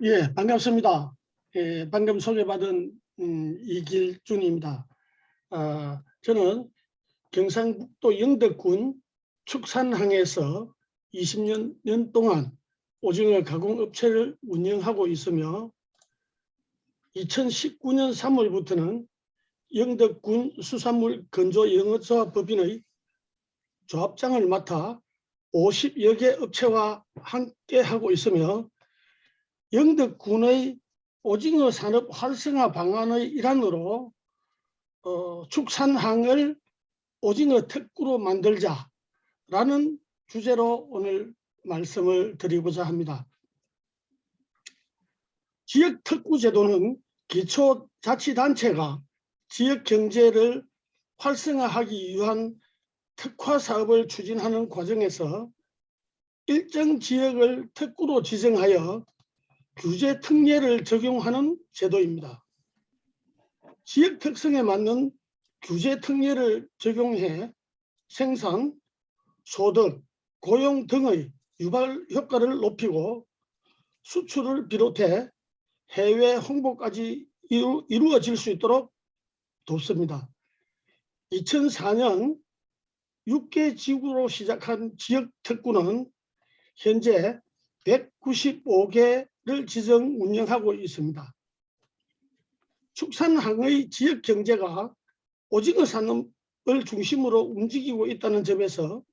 예, 반갑습니다. 예, 방금 소개받은 이길준입니다. 저는 경상북도 영덕군 축산항에서 20년 동안 오징어 가공업체를 운영하고 있으며 2019년 3월부터는 영덕군 수산물 건조영업조합법인의 조합장을 맡아 50여 개 업체와 함께 하고 있으며 영덕군의 오징어 산업 활성화 방안의 일환으로 축산항을 오징어 특구로 만들자라는 주제로 오늘 말씀을 드리고자 합니다. 지역특구제도는 기초자치단체가 지역경제를 활성화하기 위한 특화사업을 추진하는 과정에서 일정 지역을 특구로 지정하여 규제 특례를 적용하는 제도입니다. 지역 특성에 맞는 규제 특례를 적용해 생산, 소득, 고용 등의 유발 효과를 높이고 수출을 비롯해 해외 홍보까지 이루어질 수 있도록 돕습니다. 2004년 6개 지구로 시작한 지역 특구는 현재 195개를 지정 운영하고 있습니다. 축산항의 지역 경제가 오징어 산업을 중심으로 움직이고 있다는 점에서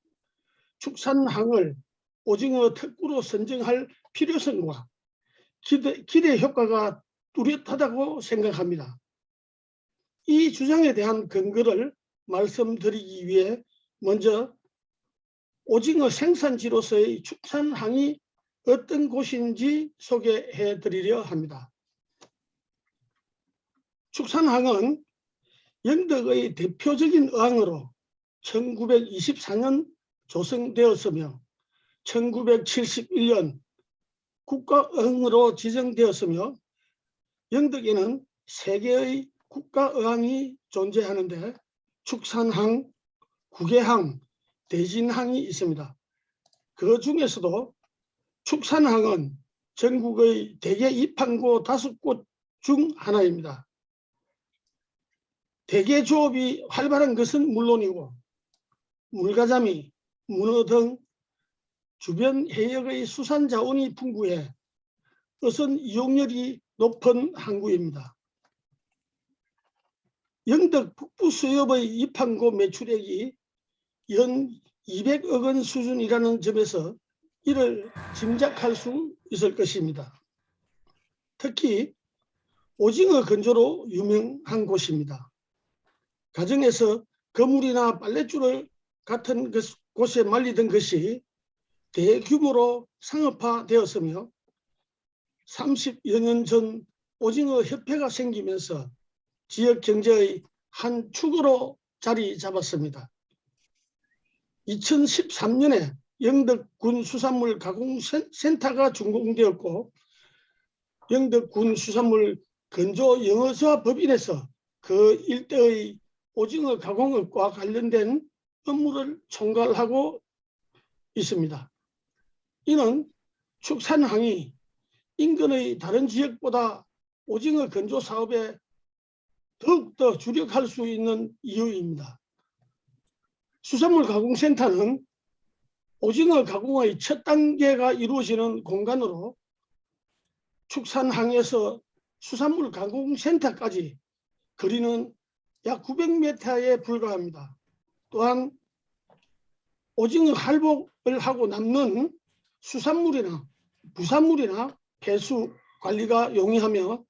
축산항을 오징어 특구로 선정할 필요성과 기대 효과가 뚜렷하다고 생각합니다. 이 주장에 대한 근거를 말씀드리기 위해 먼저 오징어 생산지로서의 축산항이 어떤 곳인지 소개해 드리려 합니다. 축산항은 영덕의 대표적인 어항으로 1924년 조성되었으며 1971년 국가어항으로 지정되었으며 영덕에는 3개의 국가어항이 존재하는데 축산항, 구계항, 대진항이 있습니다. 그 중에서도 축산항은 전국의 대게 입항구 5곳 중 하나입니다. 대게 조업이 활발한 것은 물론이고 물가자미, 문어 등 주변 해역의 수산 자원이 풍부해 어선 이용률이 높은 항구입니다. 영덕 북부 수협의 입항구 매출액이 연 200억 원 수준이라는 점에서 이를 짐작할 수 있을 것입니다. 특히 오징어 건조로 유명한 곳입니다. 가정에서 거물이나 빨랫줄을 같은 곳에 말리던 것이 대규모로 상업화되었으며 30여 년 전 오징어 협회가 생기면서 지역 경제의 한 축으로 자리 잡았습니다. 2013년에 영덕군 수산물 가공센터가 준공되었고 영덕군 수산물 건조영어조합 법인에서 그 일대의 오징어 가공업과 관련된 업무를 총괄하고 있습니다. 이는 축산항이 인근의 다른 지역보다 오징어 건조 사업에 더욱더 주력할 수 있는 이유입니다. 수산물 가공센터는 오징어 가공의 첫 단계가 이루어지는 공간으로 축산항에서 수산물 가공센터까지 거리는 약 900m에 불과합니다. 또한 오징어 할복을 하고 남는 수산물이나 부산물이나 폐수 관리가 용이하며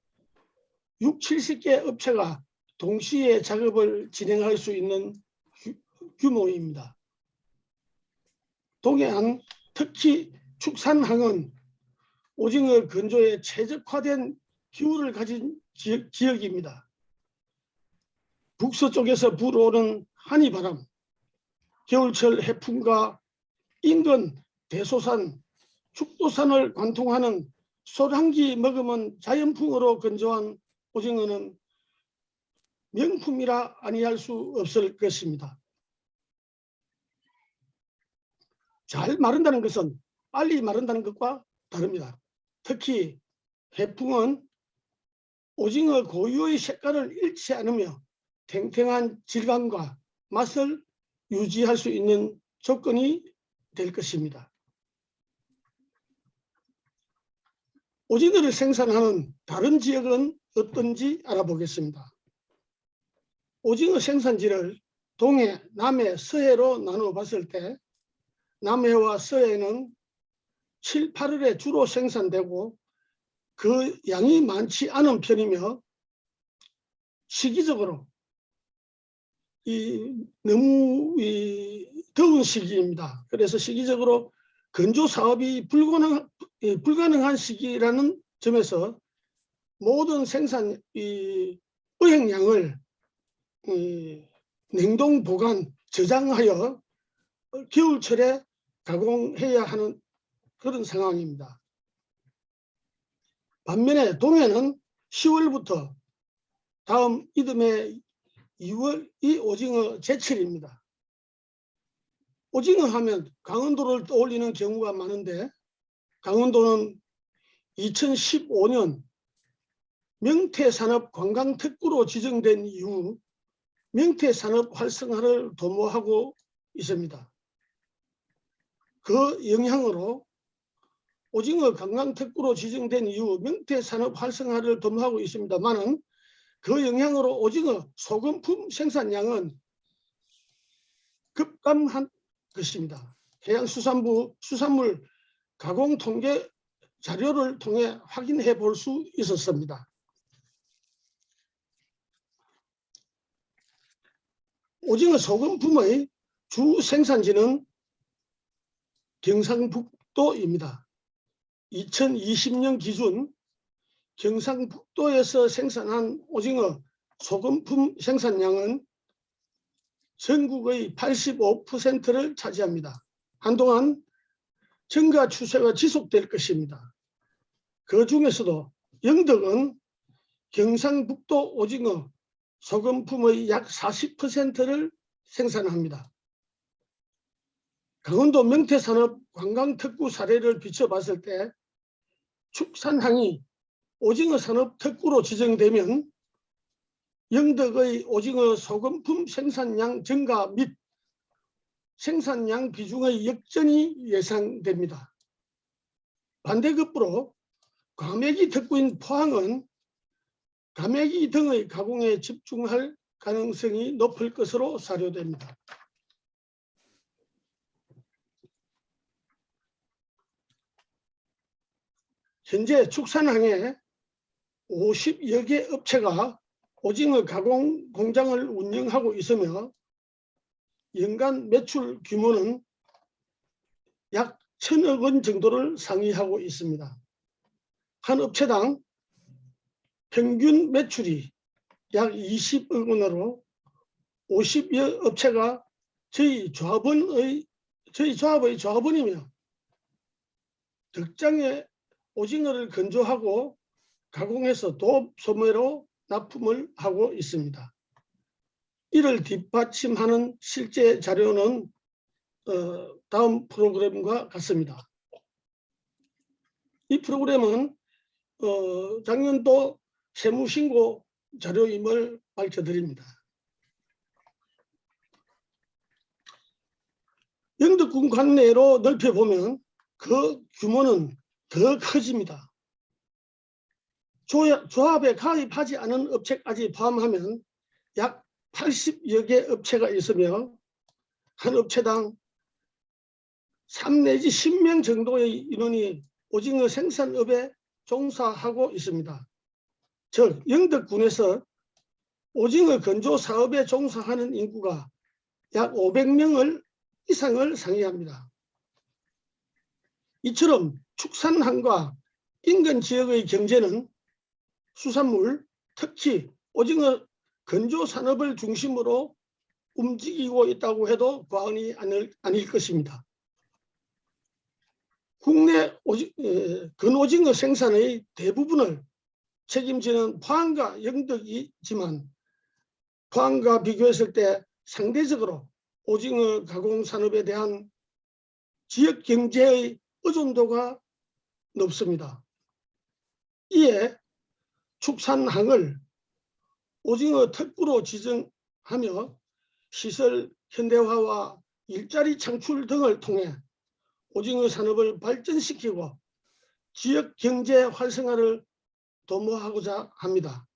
60-70개 업체가 동시에 작업을 진행할 수 있는 규모입니다. 동해안, 특히 축산항은 오징어 건조에 최적화된 기후를 가진 지역입니다. 북서쪽에서 불어오는 한이바람, 겨울철 해풍과 인근 대소산, 축도산을 관통하는 소량기 머금은 자연풍으로 건조한 오징어는 명품이라 아니할 수 없을 것입니다. 잘 마른다는 것은 빨리 마른다는 것과 다릅니다. 특히 해풍은 오징어 고유의 색깔을 잃지 않으며 탱탱한 질감과 맛을 유지할 수 있는 조건이 될 것입니다. 오징어를 생산하는 다른 지역은 어떤지 알아보겠습니다. 오징어 생산지를 동해, 남해, 서해로 나누어 봤을 때 남해와 서해는 7, 8월에 주로 생산되고 그 양이 많지 않은 편이며 시기적으로 너무 더운 시기입니다. 그래서 시기적으로 건조 사업이 불가능한 시기라는 점에서 모든 생산 어획량을 냉동 보관 저장하여 겨울철에 가공해야 하는 그런 상황입니다. 반면에 동해는 10월부터 다음 이듬해 2월이 오징어 제철입니다. 오징어 하면 강원도를 떠올리는 경우가 많은데 강원도는 2015년 명태산업 관광특구로 지정된 이후 명태산업 활성화를 도모하고 있습니다. 그 영향으로 오징어 관광특구로 지정된 이후 명태산업 활성화를 도모하고 있습니다만은 그 영향으로 오징어 소금품 생산량은 급감한 것입니다. 해양수산부 수산물 가공 통계 자료를 통해 확인해 볼 수 있었습니다. 오징어 소금품의 주 생산지는 경상북도입니다. 2020년 기준 경상북도에서 생산한 오징어 소금품 생산량은 전국의 85%를 차지합니다. 한동안 증가 추세가 지속될 것입니다. 그 중에서도 영덕은 경상북도 오징어 소금품의 약 40%를 생산합니다. 강원도 명태산업 관광특구 사례를 비춰봤을 때 축산항이 오징어 산업 특구로 지정되면 영덕의 오징어 소금품 생산량 증가 및 생산량 비중의 역전이 예상됩니다. 반대급부로 과메기 특구인 포항은 과메기 등의 가공에 집중할 가능성이 높을 것으로 사료됩니다. 현재 축산항에 50여 개 업체가 오징어 가공 공장을 운영하고 있으며 연간 매출 규모는 약 1,000억 원 정도를 상회하고 있습니다. 한 업체당 평균 매출이 약 20억 원으로 50여 업체가 저희 조합의 조합원이며 적장에 오징어를 건조하고 가공해서 도업 소매로 납품을 하고 있습니다. 이를 뒷받침하는 실제 자료는 다음 프로그램과 같습니다. 이 프로그램은 작년도 세무신고 자료임을 밝혀드립니다. 영덕군 관내로 넓혀보면 그 규모는 더 커집니다. 조합에 가입하지 않은 업체까지 포함하면 약 80여 개 업체가 있으며 한 업체당 3 내지 10명 정도의 인원이 오징어 생산업에 종사하고 있습니다. 즉 영덕군에서 오징어 건조 사업에 종사하는 인구가 약 500명 이상을 상회합니다. 이처럼 축산항과 인근 지역의 경제는 수산물, 특히 오징어 건조 산업을 중심으로 움직이고 있다고 해도 과언이 아닐 것입니다. 국내 건오징어 생산의 대부분을 책임지는 포항과 영덕이지만 포항과 비교했을 때 상대적으로 오징어 가공 산업에 대한 지역 경제의 의존도가 높습니다. 이에 축산항을 오징어 특구로 지정하며 시설 현대화와 일자리 창출 등을 통해 오징어 산업을 발전시키고 지역 경제 활성화를 도모하고자 합니다.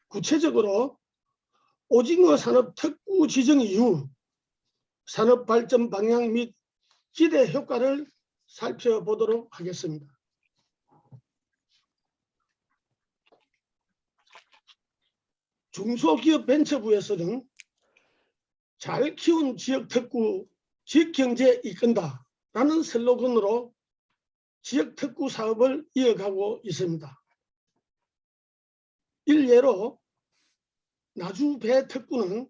구체적으로 오징어 산업 특구 지정 이후 산업 발전 방향 및 기대 효과를 살펴보도록 하겠습니다. 중소기업 벤처부에서는 잘 키운 지역 특구, 지역 경제 이끈다 라는 슬로건으로 지역 특구 사업을 이어가고 있습니다. 일례로 나주 배 특구는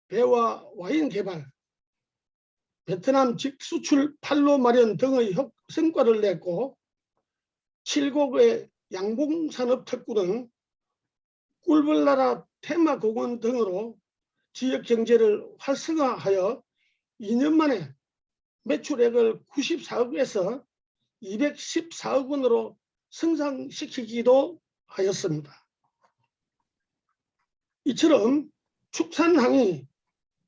배와 와인 개발, 베트남 직수출 판로 마련 등의 성과를 냈고, 칠곡의 양봉산업 특구는 꿀벌나라 테마공원 등으로 지역 경제를 활성화하여 2년 만에 매출액을 94억에서 214억 원으로 성장시키기도 하였습니다. 이처럼 축산항이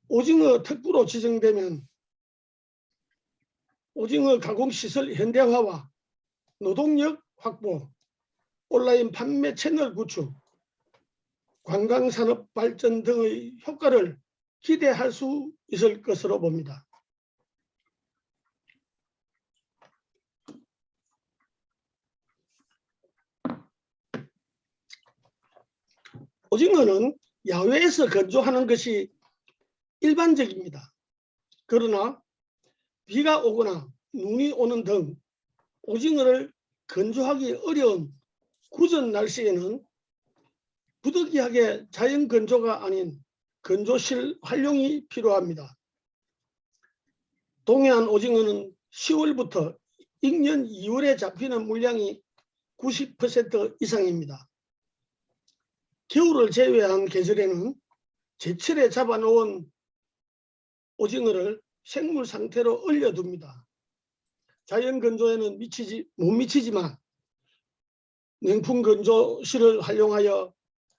오징어 특구로 지정되면 오징어 가공시설 현대화와 노동력 확보, 온라인 판매 채널 구축, 관광산업 발전 등의 효과를 기대할 수 있을 것으로 봅니다. 오징어는 야외에서 건조하는 것이 일반적입니다. 그러나 비가 오거나 눈이 오는 등 오징어를 건조하기 어려운 궂은 날씨에는 부득이하게 자연 건조가 아닌 건조실 활용이 필요합니다. 동해안 오징어는 10월부터 익년 2월에 잡히는 물량이 90% 이상입니다. 겨울을 제외한 계절에는 제철에 잡아놓은 오징어를 생물 상태로 얼려둡니다. 자연 건조에는 못 미치지만 냉풍 건조실을 활용하여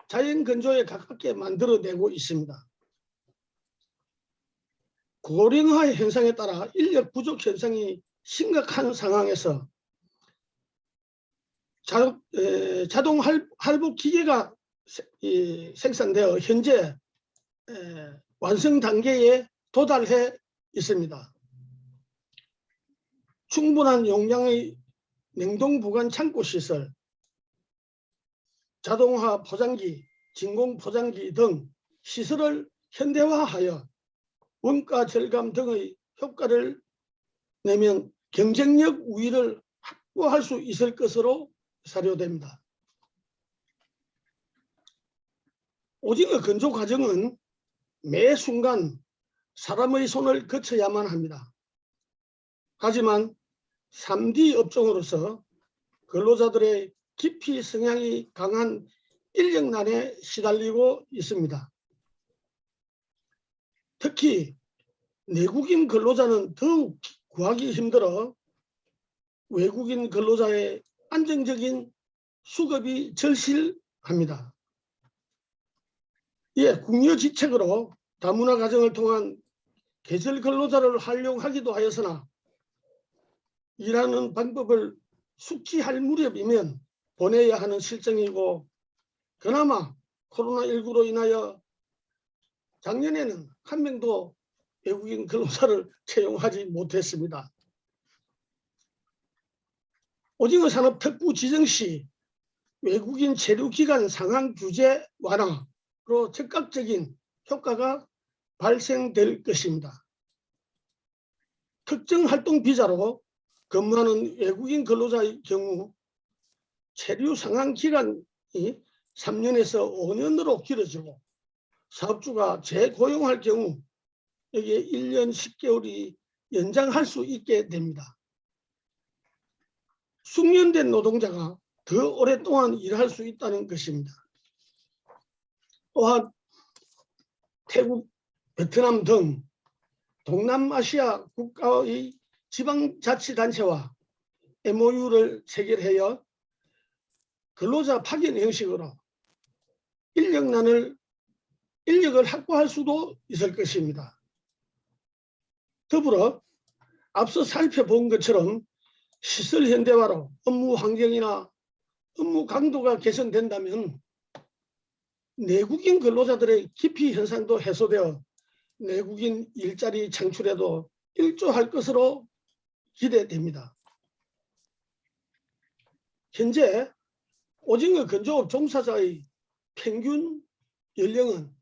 자연 건조에 가깝게 만들어내고 있습니다. 고령화 현상에 따라 인력 부족 현상이 심각한 상황에서 자동 할복 기계가 생산되어 현재 완성 단계에 도달해 있습니다. 충분한 용량의 냉동 보관 창고 시설, 자동화 포장기, 진공 포장기 등 시설을 현대화하여 원가 절감 등의 효과를 내면 경쟁력 우위를 확보할 수 있을 것으로 사료됩니다. 오징어 건조 과정은 매 순간 사람의 손을 거쳐야만 합니다. 하지만 3D 업종으로서 근로자들의 기피 성향이 강한 인력난에 시달리고 있습니다. 특히 내국인 근로자는 더욱 구하기 힘들어 외국인 근로자의 안정적인 수급이 절실합니다. 이에 궁여지책으로 다문화 가정을 통한 계절 근로자를 활용하기도 하였으나 일하는 방법을 숙지할 무렵이면 보내야 하는 실정이고, 그나마 코로나19로 인하여 작년에는 한 명도 외국인 근로자를 채용하지 못했습니다. 오징어 산업 특구 지정 시 외국인 체류 기간 상한 규제 완화로 즉각적인 효과가 발생될 것입니다. 특정 활동 비자로 근무하는 외국인 근로자의 경우 체류 상한 기간이 3년에서 5년으로 길어지고, 사업주가 재고용할 경우 여기에 1년 10개월이 연장할 수 있게 됩니다. 숙련된 노동자가 더 오랫동안 일할 수 있다는 것입니다. 또한 태국, 베트남 등 동남아시아 국가의 지방자치단체와 MOU를 체결하여 근로자 파견 형식으로 인력을 확보할 수도 있을 것입니다. 더불어 앞서 살펴본 것처럼 시설 현대화로 업무 환경이나 업무 강도가 개선된다면 내국인 근로자들의 기피 현상도 해소되어 내국인 일자리 창출에도 일조할 것으로 기대됩니다. 현재 오징어 건조업 종사자의 평균 연령은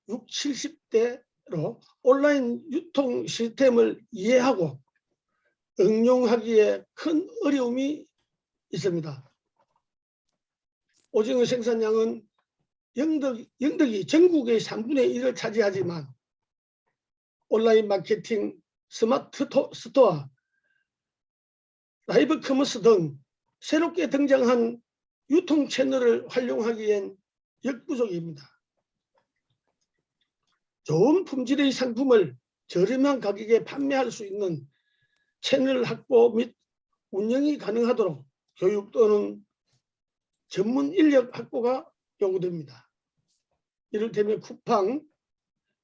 60, 70대로 온라인 유통 시스템을 이해하고 응용하기에 큰 어려움이 있습니다. 오징어 생산량은 영덕이 전국의 3분의 1을 차지하지만 온라인 마케팅, 스마트 스토어, 라이브 커머스 등 새롭게 등장한 유통 채널을 활용하기엔 역부족입니다. 좋은 품질의 상품을 저렴한 가격에 판매할 수 있는 채널 확보 및 운영이 가능하도록 교육 또는 전문 인력 확보가 요구됩니다. 이를테면 쿠팡,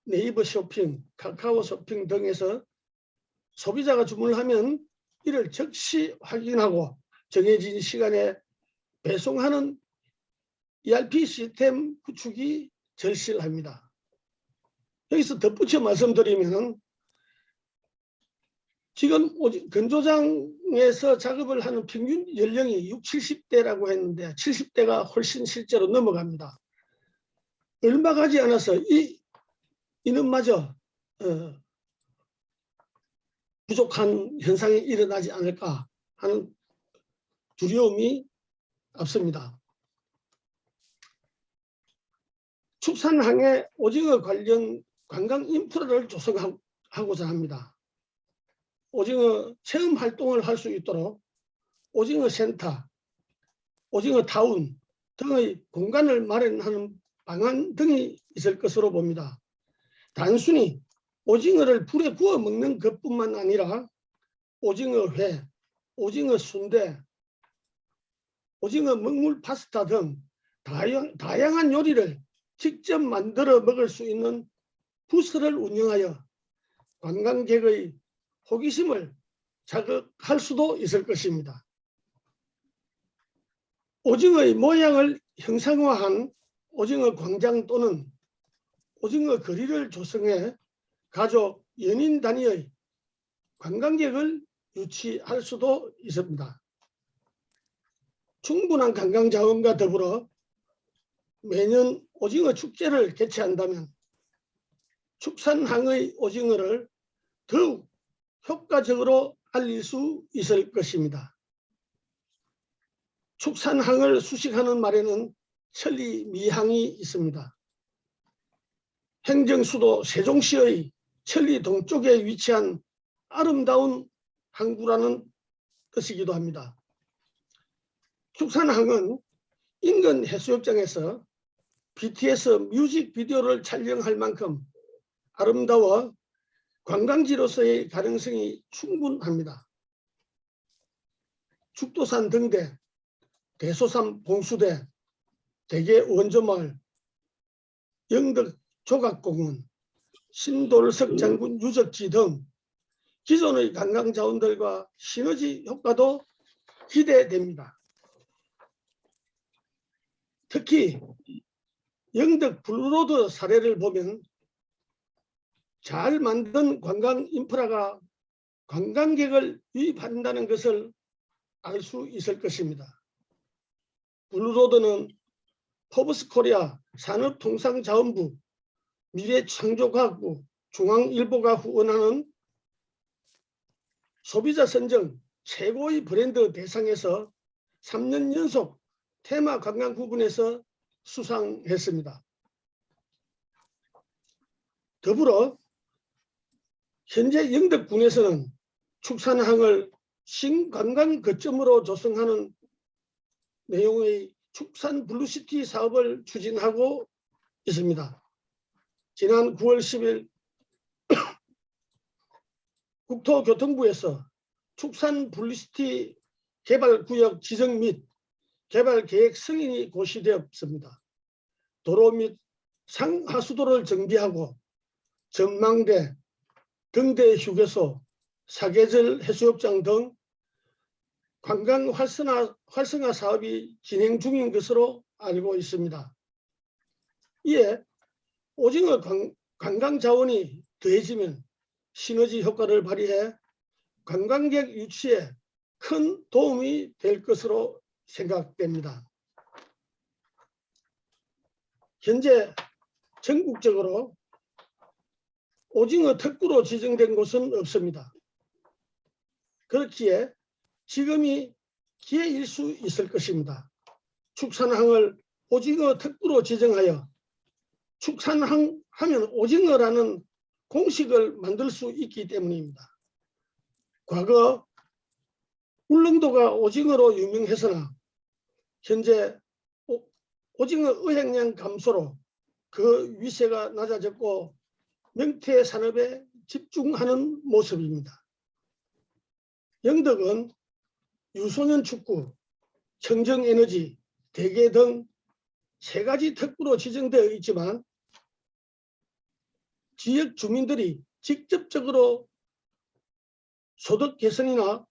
네이버 쇼핑, 카카오 쇼핑 등에서 소비자가 주문을 하면 이를 즉시 확인하고 정해진 시간에 배송하는 ERP 시스템 구축이 절실합니다. 여기서 덧붙여 말씀드리면 지금 건조장에서 작업을 하는 평균 연령이 60, 70대라고 했는데 70대가 훨씬 실제로 넘어갑니다. 얼마 가지 않아서 이는마저 부족한 현상이 일어나지 않을까 하는 두려움이 앞섭니다. 축산항에 오징어 관련 관광 인프라를 조성하고자 합니다. 오징어 체험 활동을 할 수 있도록 오징어 센터, 오징어 타운 등의 공간을 마련하는 방안 등이 있을 것으로 봅니다. 단순히 오징어를 불에 구워 먹는 것뿐만 아니라 오징어회, 오징어 순대, 오징어 먹물 파스타 등 다양한 요리를 직접 만들어 먹을 수 있는 부스를 운영하여 관광객의 호기심을 자극할 수도 있을 것입니다. 오징어의 모양을 형상화한 오징어 광장 또는 오징어 거리를 조성해 가족, 연인 단위의 관광객을 유치할 수도 있습니다. 충분한 관광 자원과 더불어 매년 오징어 축제를 개최한다면 축산항의 오징어를 더욱 효과적으로 알릴 수 있을 것입니다. 축산항을 수식하는 말에는 천리미항이 있습니다. 행정수도 세종시의 천리 동쪽에 위치한 아름다운 항구라는 뜻이기도 합니다. 축산항은 인근 해수욕장에서 BTS 뮤직비디오를 촬영할 만큼 아름다워 관광지로서의 가능성이 충분합니다. 죽도산 등대, 대소산 봉수대, 대계 원조마을, 영덕 조각공원, 신돌석 장군 유적지 등 기존의 관광자원들과 시너지 효과도 기대됩니다. 특히 영덕 블루로드 사례를 보면 잘 만든 관광 인프라가 관광객을 유입한다는 것을 알 수 있을 것입니다. 블루로드는 포브스코리아 산업통상자원부, 미래창조과학부, 중앙일보가 후원하는 소비자 선정 최고의 브랜드 대상에서 3년 연속 테마 관광 부분에서 수상했습니다. 더불어 현재 영덕군에서는 축산항을 신관광 거점으로 조성하는 내용의 축산 블루시티 사업을 추진하고 있습니다. 지난 9월 10일 국토교통부에서 축산 블루시티 개발구역 지정 및 개발 계획 승인이 고시되었습니다. 도로 및 상하수도를 정비하고 전망대, 등대 휴게소, 사계절 해수욕장 등 관광 활성화 사업이 진행 중인 것으로 알고 있습니다. 이에 오징어 관광 자원이 더해지면 시너지 효과를 발휘해 관광객 유치에 큰 도움이 될 것으로 생각됩니다. 현재 전국적으로 오징어 특구로 지정된 곳은 없습니다. 그렇기에 지금이 기회일 수 있을 것입니다. 축산항을 오징어 특구로 지정하여 축산항 하면 오징어라는 공식을 만들 수 있기 때문입니다. 과거 울릉도가 오징어로 유명했으나 현재 오징어 어획량 감소로 그 위세가 낮아졌고 명태 산업에 집중하는 모습입니다. 영덕은 유소년 축구, 청정에너지, 대게 등 3가지 특구로 지정되어 있지만 지역 주민들이 직접적으로 소득 개선이나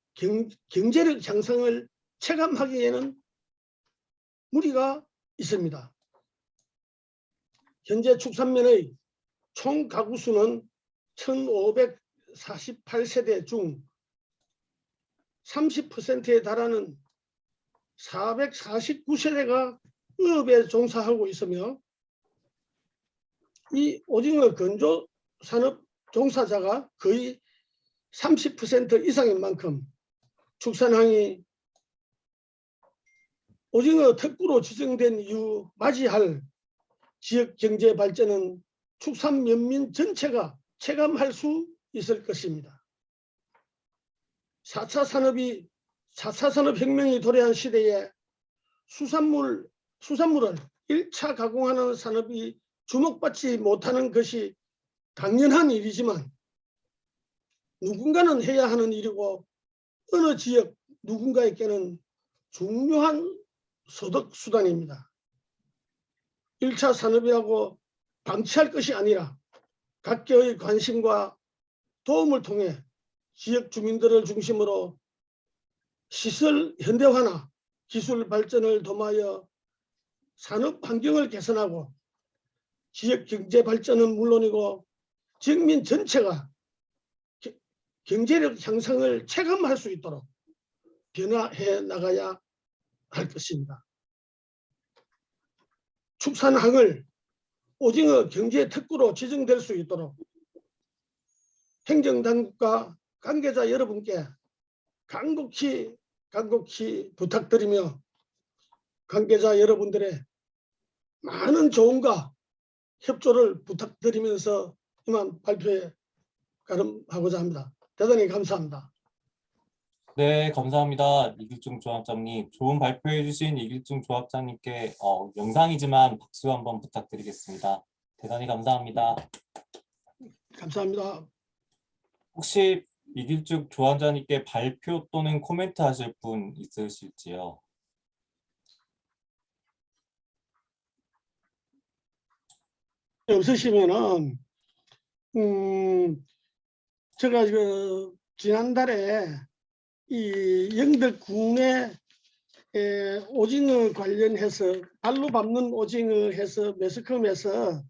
경제력 향상을 체감하기에는 무리가 있습니다. 현재 축산면의 총 가구 수는 1,548세대 중 30%에 달하는 449세대가 어업에 종사하고 있으며 이 오징어 건조 산업 종사자가 거의 30% 이상인 만큼 축산항이 오징어 특구로 지정된 이후 맞이할 지역 경제 발전은 축산 면민 전체가 체감할 수 있을 것입니다. 4차 산업혁명이 도래한 시대에 수산물을 1차 가공하는 산업이 주목받지 못하는 것이 당연한 일이지만 누군가는 해야 하는 일이고 어느 지역 누군가에게는 중요한 소득 수단입니다. 1차 산업이라고 방치할 것이 아니라 각계의 관심과 도움을 통해 지역 주민들을 중심으로 시설 현대화나 기술 발전을 도모하여 산업 환경을 개선하고 지역 경제 발전은 물론이고 지역민 전체가 경제력 향상을 체감할 수 있도록 변화해 나가야 할 것입니다. 축산항을 오징어 경제 특구로 지정될 수 있도록 행정당국과 관계자 여러분께 간곡히 부탁드리며 관계자 여러분들의 많은 조언과 협조를 부탁드리면서 이만 발표에 가름하고자 합니다. 대단히 감사합니다. 네, 감사합니다. 이길중 조합장님. 좋은 발표해 주신 이길중 조합장님께 영상이지만 박수 한번 부탁드리겠습니다. 대단히 감사합니다. 감사합니다. 혹시 이길중 조합장님께 발표 또는 코멘트 하실 분 있으실지요? 없으시면은 제가 지난달에 이 영덕군에 오징어 관련해서 발로 밟는 오징어 해서 매스컴에서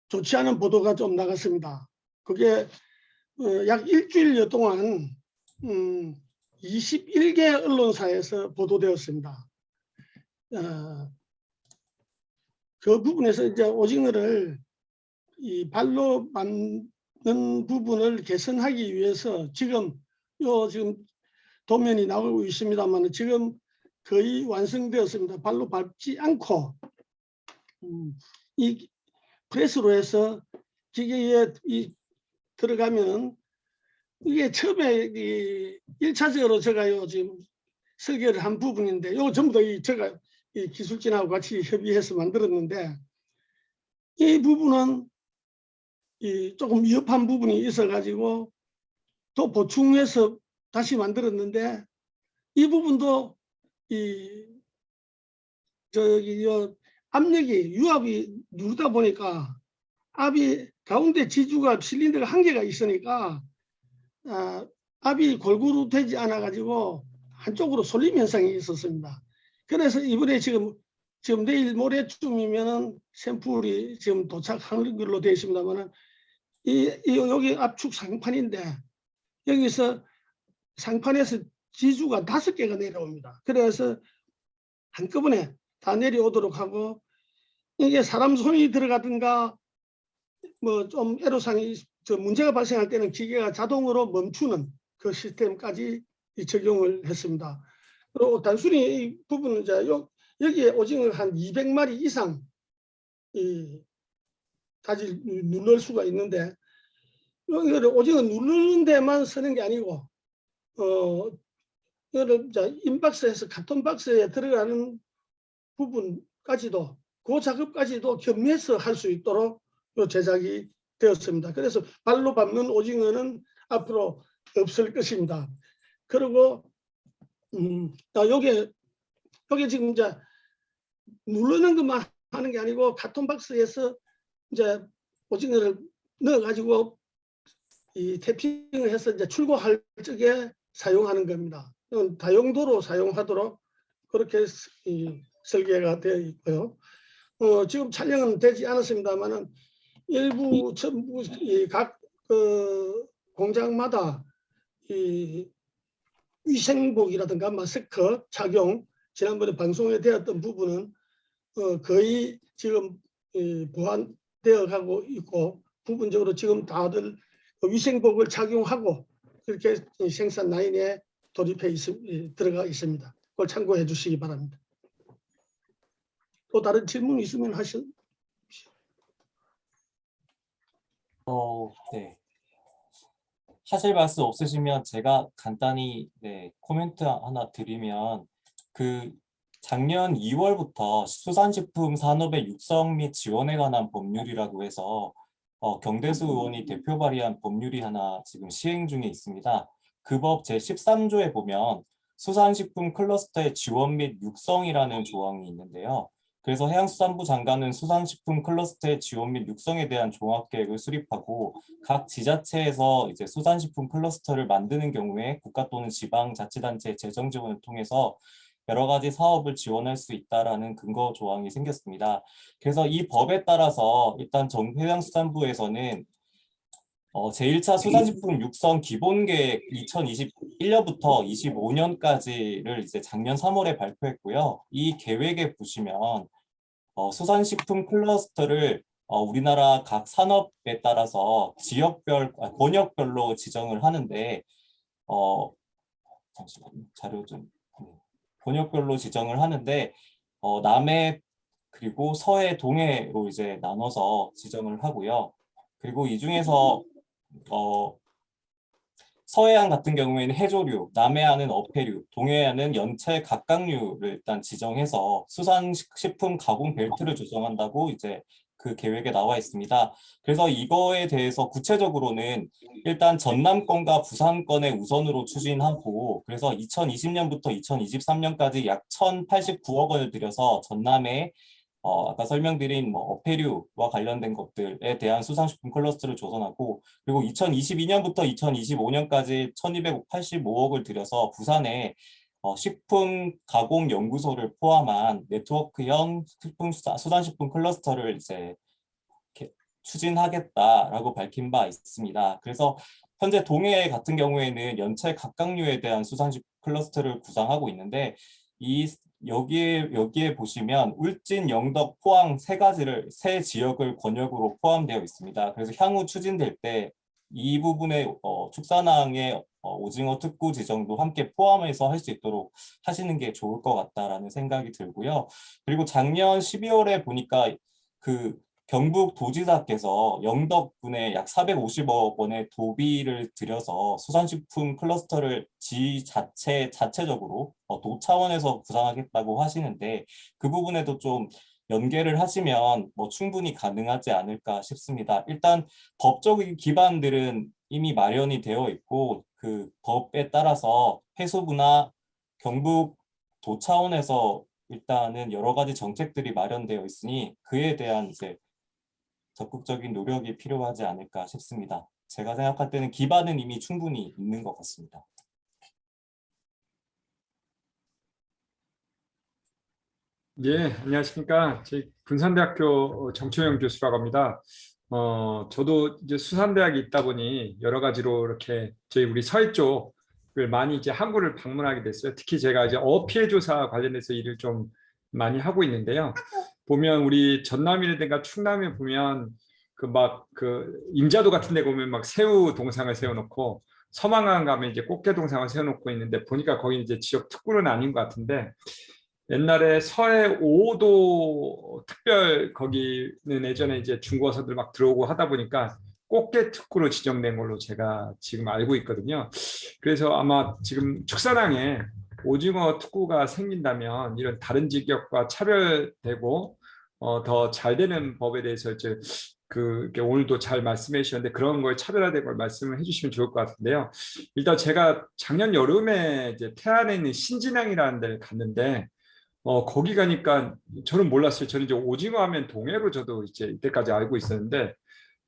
좋지 않은 보도가 좀 나갔습니다. 그게 약 일주일여 동안 21개 언론사에서 보도되었습니다. 그 부분에서 이제 오징어를 이 발로 밟는 부분을 개선하기 위해서 지금 도면이 나오고 있습니다만 지금 거의 완성되었습니다. 발로 밟지 않고 이 프레스로 해서 기계에 들어가면 이게 처음에 1차적으로 제가 지금 설계를 한 부분인데 이거 전부 다 제가 이 기술진하고 같이 협의해서 만들었는데 이 부분은 조금 위협한 부분이 있어 가지고 또 보충해서 다시 만들었는데 이 부분도 이 저기 압력이 유압이 누르다 보니까 압이 가운데 지주가 실린더가 한계가 있으니까 압이 골고루 되지 않아 가지고 한쪽으로 쏠림 현상이 있었습니다. 그래서 이번에 지금 내일 모레쯤이면은 샘플이 지금 도착하는 걸로 되어 있습니다만은 여기 압축 상판인데 여기서 상판에서 지주가 5개가 내려옵니다. 그래서 한꺼번에 다 내려오도록 하고, 이게 사람 손이 들어가든가 뭐 좀 애로사항이 문제가 발생할 때는 기계가 자동으로 멈추는 그 시스템까지 적용을 했습니다. 그리고 단순히 이 부분은 이제 여기에 오징어가 한 200마리 이상 다시 누를 수가 있는데, 이거를 오징어 누르는 데만 쓰는 게 아니고 이거를 인박스에서 카톤 박스에 들어가는 부분까지도, 그 작업까지도 겸해서 할 수 있도록 제작이 되었습니다. 그래서 발로 밟는 오징어는 앞으로 없을 것입니다. 그리고 여기 지금 이제 누르는 것만 하는 게 아니고 카톤 박스에서 이제 오징어를 넣어가지고 이 태핑을 해서 이제 출고할 적에 사용하는 겁니다. 다용도로 사용하도록 그렇게 설계가 되어 있고요. 지금 촬영은 되지 않았습니다만은 일부 전부 각 공장마다 이 위생복이라든가 마스크 착용, 지난번에 방송에 되었던 부분은 거의 지금 보완되어 가고 있고, 부분적으로 지금 다들 위생복을 착용하고 그렇게 생산 라인에 돌입해 들어가 있습니다. 그걸 참고해 주시기 바랍니다. 또 다른 질문 있으면 하시죠. 네. 하실 말씀 없으시면 제가 간단히 코멘트 하나 드리면, 그 작년 2월부터 수산식품 산업의 육성 및 지원에 관한 법률이라고 해서 경대수 의원이 대표 발의한 법률이 하나 지금 시행 중에 있습니다. 그 법 제13조에 보면 수산식품 클러스터의 지원 및 육성이라는 조항이 있는데요. 그래서 해양수산부 장관은 수산식품 클러스터의 지원 및 육성에 대한 종합계획을 수립하고 각 지자체에서 이제 수산식품 클러스터를 만드는 경우에 국가 또는 지방자치단체의 재정 지원을 통해서 여러 가지 사업을 지원할 수 있다라는 근거 조항이 생겼습니다. 그래서 이 법에 따라서 일단 해양수산부에서는 제1차 수산식품 육성 기본계획 2021년부터 25년까지를 이제 작년 3월에 발표했고요. 이 계획에 보시면 수산식품 클러스터를 우리나라 각 산업에 따라서 지역별, 권역별로 지정을 하는데 잠시만요. 자료 좀 권역별로 지정을 하는데 남해 그리고 서해, 동해로 이제 나눠서 지정을 하고요. 그리고 이 중에서 서해안 같은 경우에는 해조류, 남해안은 어패류, 동해안은 연체 각각류를 일단 지정해서 수산식품 가공 벨트를 조성한다고 이제 그 계획에 나와 있습니다. 그래서 이거에 대해서 구체적으로는 일단 전남권과 부산권에 우선으로 추진하고, 그래서 2020년부터 2023년까지 약 1,089억 원을 들여서 전남에 아까 설명드린 뭐 어패류와 관련된 것들에 대한 수산식품 클러스터를 조성하고, 그리고 2022년부터 2025년까지 1,285억을 들여서 부산에 식품 가공 연구소를 포함한 네트워크형 수산식품 클러스터를 이제 추진하겠다라고 밝힌 바 있습니다. 그래서 현재 동해 같은 경우에는 연체 각각류에 대한 수산식 클러스터를 구상하고 있는데, 여기에 보시면 울진, 영덕, 포항 세 지역을 권역으로 포함되어 있습니다. 그래서 향후 추진될 때 이 부분의 축산항의 오징어 특구 지정도 함께 포함해서 할 수 있도록 하시는 게 좋을 것 같다라는 생각이 들고요. 그리고 작년 12월에 보니까 그 경북 도지사께서 영덕군에 약 450억 원의 도비를 들여서 수산식품 클러스터를 자체적으로 도 차원에서 구상하겠다고 하시는데, 그 부분에도 좀 연계를 하시면 뭐 충분히 가능하지 않을까 싶습니다. 일단 법적인 기반들은 이미 마련이 되어 있고, 그 법에 따라서 해수부나 경북도 차원에서 일단은 여러 가지 정책들이 마련되어 있으니 그에 대한 이제 적극적인 노력이 필요하지 않을까 싶습니다. 제가 생각할 때는 기반은 이미 충분히 있는 것 같습니다. 예, 안녕하십니까. 제 군산대학교 정초영 교수라고 합니다. 저도 이제 수산대학이 있다 보니 여러 가지로 이렇게 저희 우리 서해 쪽을 많이 이제 항구를 방문하게 됐어요. 특히 제가 이제 어피해 조사 관련해서 일을 좀 많이 하고 있는데요. 보면 우리 전남이라든가 충남에 보면 그 임자도 같은 데 보면 막 새우 동상을 세워놓고 서망항 가면 이제 꽃게 동상을 세워놓고 있는데 보니까 거기 이제 지역 특구는 아닌 것 같은데 옛날에 서해 5도 특별 거기는 예전에 이제 중고서들 막 들어오고 하다 보니까 꽃게 특구로 지정된 걸로 제가 지금 알고 있거든요. 그래서 아마 지금 축산항에 오징어 특구가 생긴다면 이런 다른 지역과 차별되고 더 잘 되는 법에 대해서 이제 오늘도 잘 말씀해 주셨는데 그런 거에 차별화된 걸 말씀을 해주시면 좋을 것 같은데요. 일단 제가 작년 여름에 이제 태안에 있는 신진항이라는 데를 갔는데 거기 가니까 저는 몰랐어요. 저는 이제 오징어 하면 동해로 저도 이제 이때까지 알고 있었는데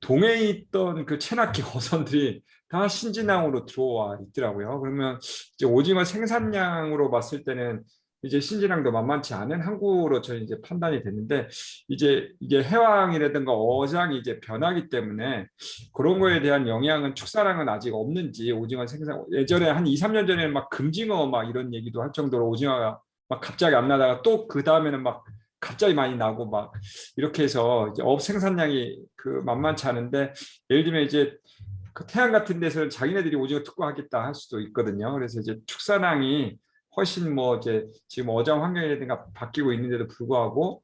동해에 있던 그 체납기 어선들이 다 신진항으로 들어와 있더라고요. 그러면 이제 오징어 생산량으로 봤을 때는 이제 신진항도 만만치 않은 항구로 저는 이제 판단이 됐는데 이제 이게 해왕이라든가 어장이 이제 변하기 때문에 그런 거에 대한 영향은 축산항은 아직 없는지 오징어 생산 예전에 한 2, 3년 전에 막 금징어 막 이런 얘기도 할 정도로 오징어가 막 갑자기 안 나다가 또 그 다음에는 막 갑자기 많이 나고 막 이렇게 해서 이제 업 생산량이 만만치 않은데 예를 들면 이제 그 태안 같은 데서는 자기네들이 오징어 특구하겠다 할 수도 있거든요. 그래서 이제 축산항이 훨씬 뭐 이제 지금 어장 환경이라든가 바뀌고 있는데도 불구하고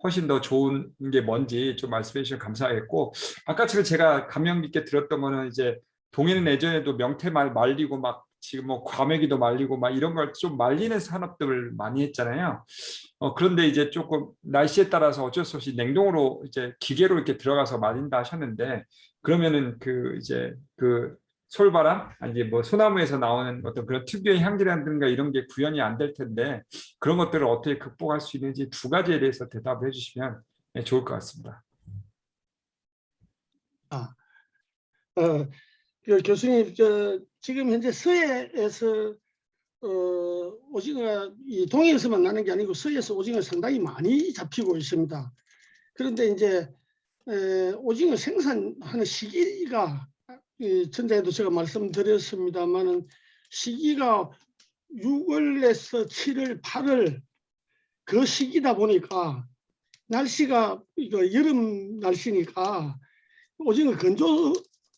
훨씬 더 좋은 게 뭔지 좀 말씀해 주시면 감사하겠고 아까처럼 제가 감명 깊게 들었던 거는 이제 동해는 예전에도 명태말 말리고 막 지금 뭐 과메기도 말리고 막 이런 걸 좀 말리는 산업들을 많이 했잖아요. 그런데 이제 조금 날씨에 따라서 어쩔 수 없이 냉동으로 이제 기계로 이렇게 들어가서 말린다 하셨는데 그러면은 이제 솔바람 아니 뭐 소나무에서 나오는 어떤 그런 특유의 향기라든가 이런 게 구현이 안 될 텐데 그런 것들을 어떻게 극복할 수 있는지 두 가지에 대해서 대답을 해주시면 좋을 것 같습니다. 교수님, 지금 현재 서해에서 오징어가 이 동해에서만 나는 게 아니고 서해에서 오징어 상당히 많이 잡히고 있습니다. 그런데 이제 오징어 생산하는 시기가 전자에도 제가 말씀드렸습니다만은 시기가 6월에서 7월, 8월 그 시기다 보니까 날씨가 이거 여름 날씨니까 오징어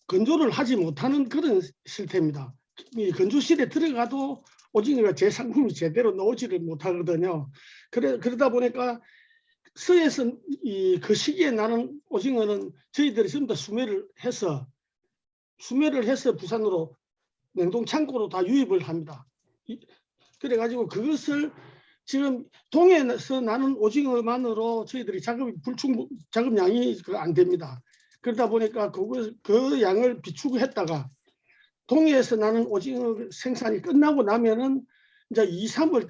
건조를 하지 못하는 그런 실태입니다. 이 건조실에 들어가도 오징어가 제 상품이 제대로 나오지를 못하거든요. 그러다 보니까 서해에서 그 시기에 나는 오징어는 저희들이 전부 다 수매를 해서 부산으로 냉동 창고로 다 유입을 합니다. 그래가지고 그것을 지금 동해에서 나는 오징어만으로 저희들이 작업량이 안 됩니다. 그러다 보니까 그 양을 비축했다가 동해에서 나는 오징어 생산이 끝나고 나면은 이제 2월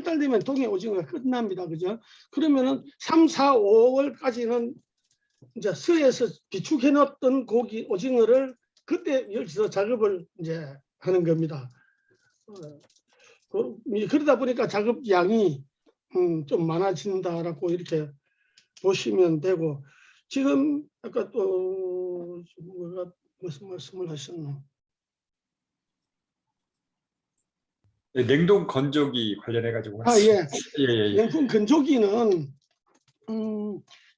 달 되면 동해 오징어가 끝납니다. 그죠? 그러면은 3, 4, 5월까지는 이제 서해에서 비축해 놨던 오징어를 그때 여기서 작업을 이제 하는 겁니다. 그러다 보니까 작업량이 좀 많아진다라고 이렇게 보시면 되고 지금 아까 또 무슨 말씀을 하셨나? 냉동 건조기 관련해 가지고 예. 예. 냉동 건조기는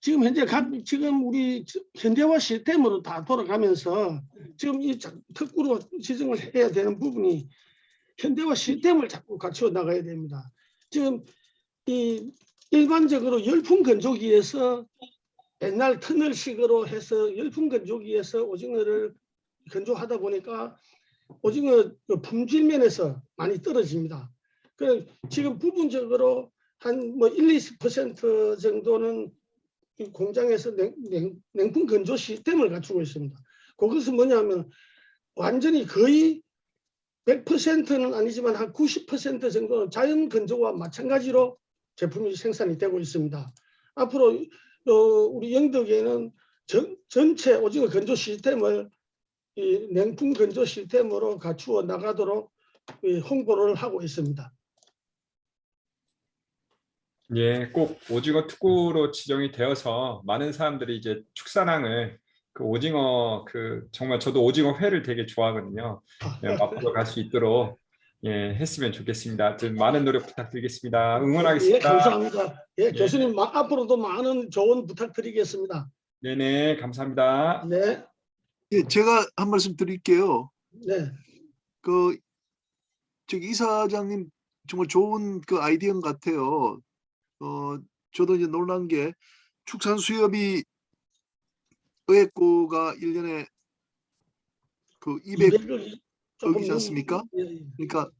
지금 현재 지금 우리 현대화 시스템으로 다 돌아가면서 지금 이 특구로 지정을 해야 되는 부분이 현대화 시스템을 자꾸 갖춰 나가야 됩니다. 지금 이 일반적으로 열풍 건조기에서 옛날 터널식으로 해서 열풍 건조기에서 오징어를 건조하다 보니까 오징어 품질 면에서 많이 떨어집니다. 그래서 지금 부분적으로 한 뭐 1, 20% 정도는 공장에서 냉풍 건조 시스템을 갖추고 있습니다. 그것은 뭐냐면 완전히 거의 100%는 아니지만 한 90% 정도는 자연 건조와 마찬가지로 제품이 생산이 되고 있습니다. 앞으로 우리 영덕에는 전체 오징어 건조 시스템을 이 냉풍 건조 시스템으로 갖추어 나가도록 홍보를 하고 있습니다. 예, 꼭 오징어 특구로 지정이 되어서 많은 사람들이 이제 축산항을 그 오징어 정말 저도 오징어 회를 되게 좋아하거든요. 예, 맛보러 갈 수 있도록 예, 했으면 좋겠습니다. 좀 많은 노력 부탁드리겠습니다. 예, 응원하겠습니다. 감사합니다. 예, 예. 교수님 앞으로도 많은 조언 부탁드리겠습니다. 네네, 감사합니다. 네, 예, 제가 한 말씀 드릴게요. 네, 저기 이사장님 정말 좋은 그 아이디어 같아요. 저도 이제 놀란 게 축산 수협이 의회고가 1년에 그 200을 조금 200억이지 않습니까? 예, 예. 그러니까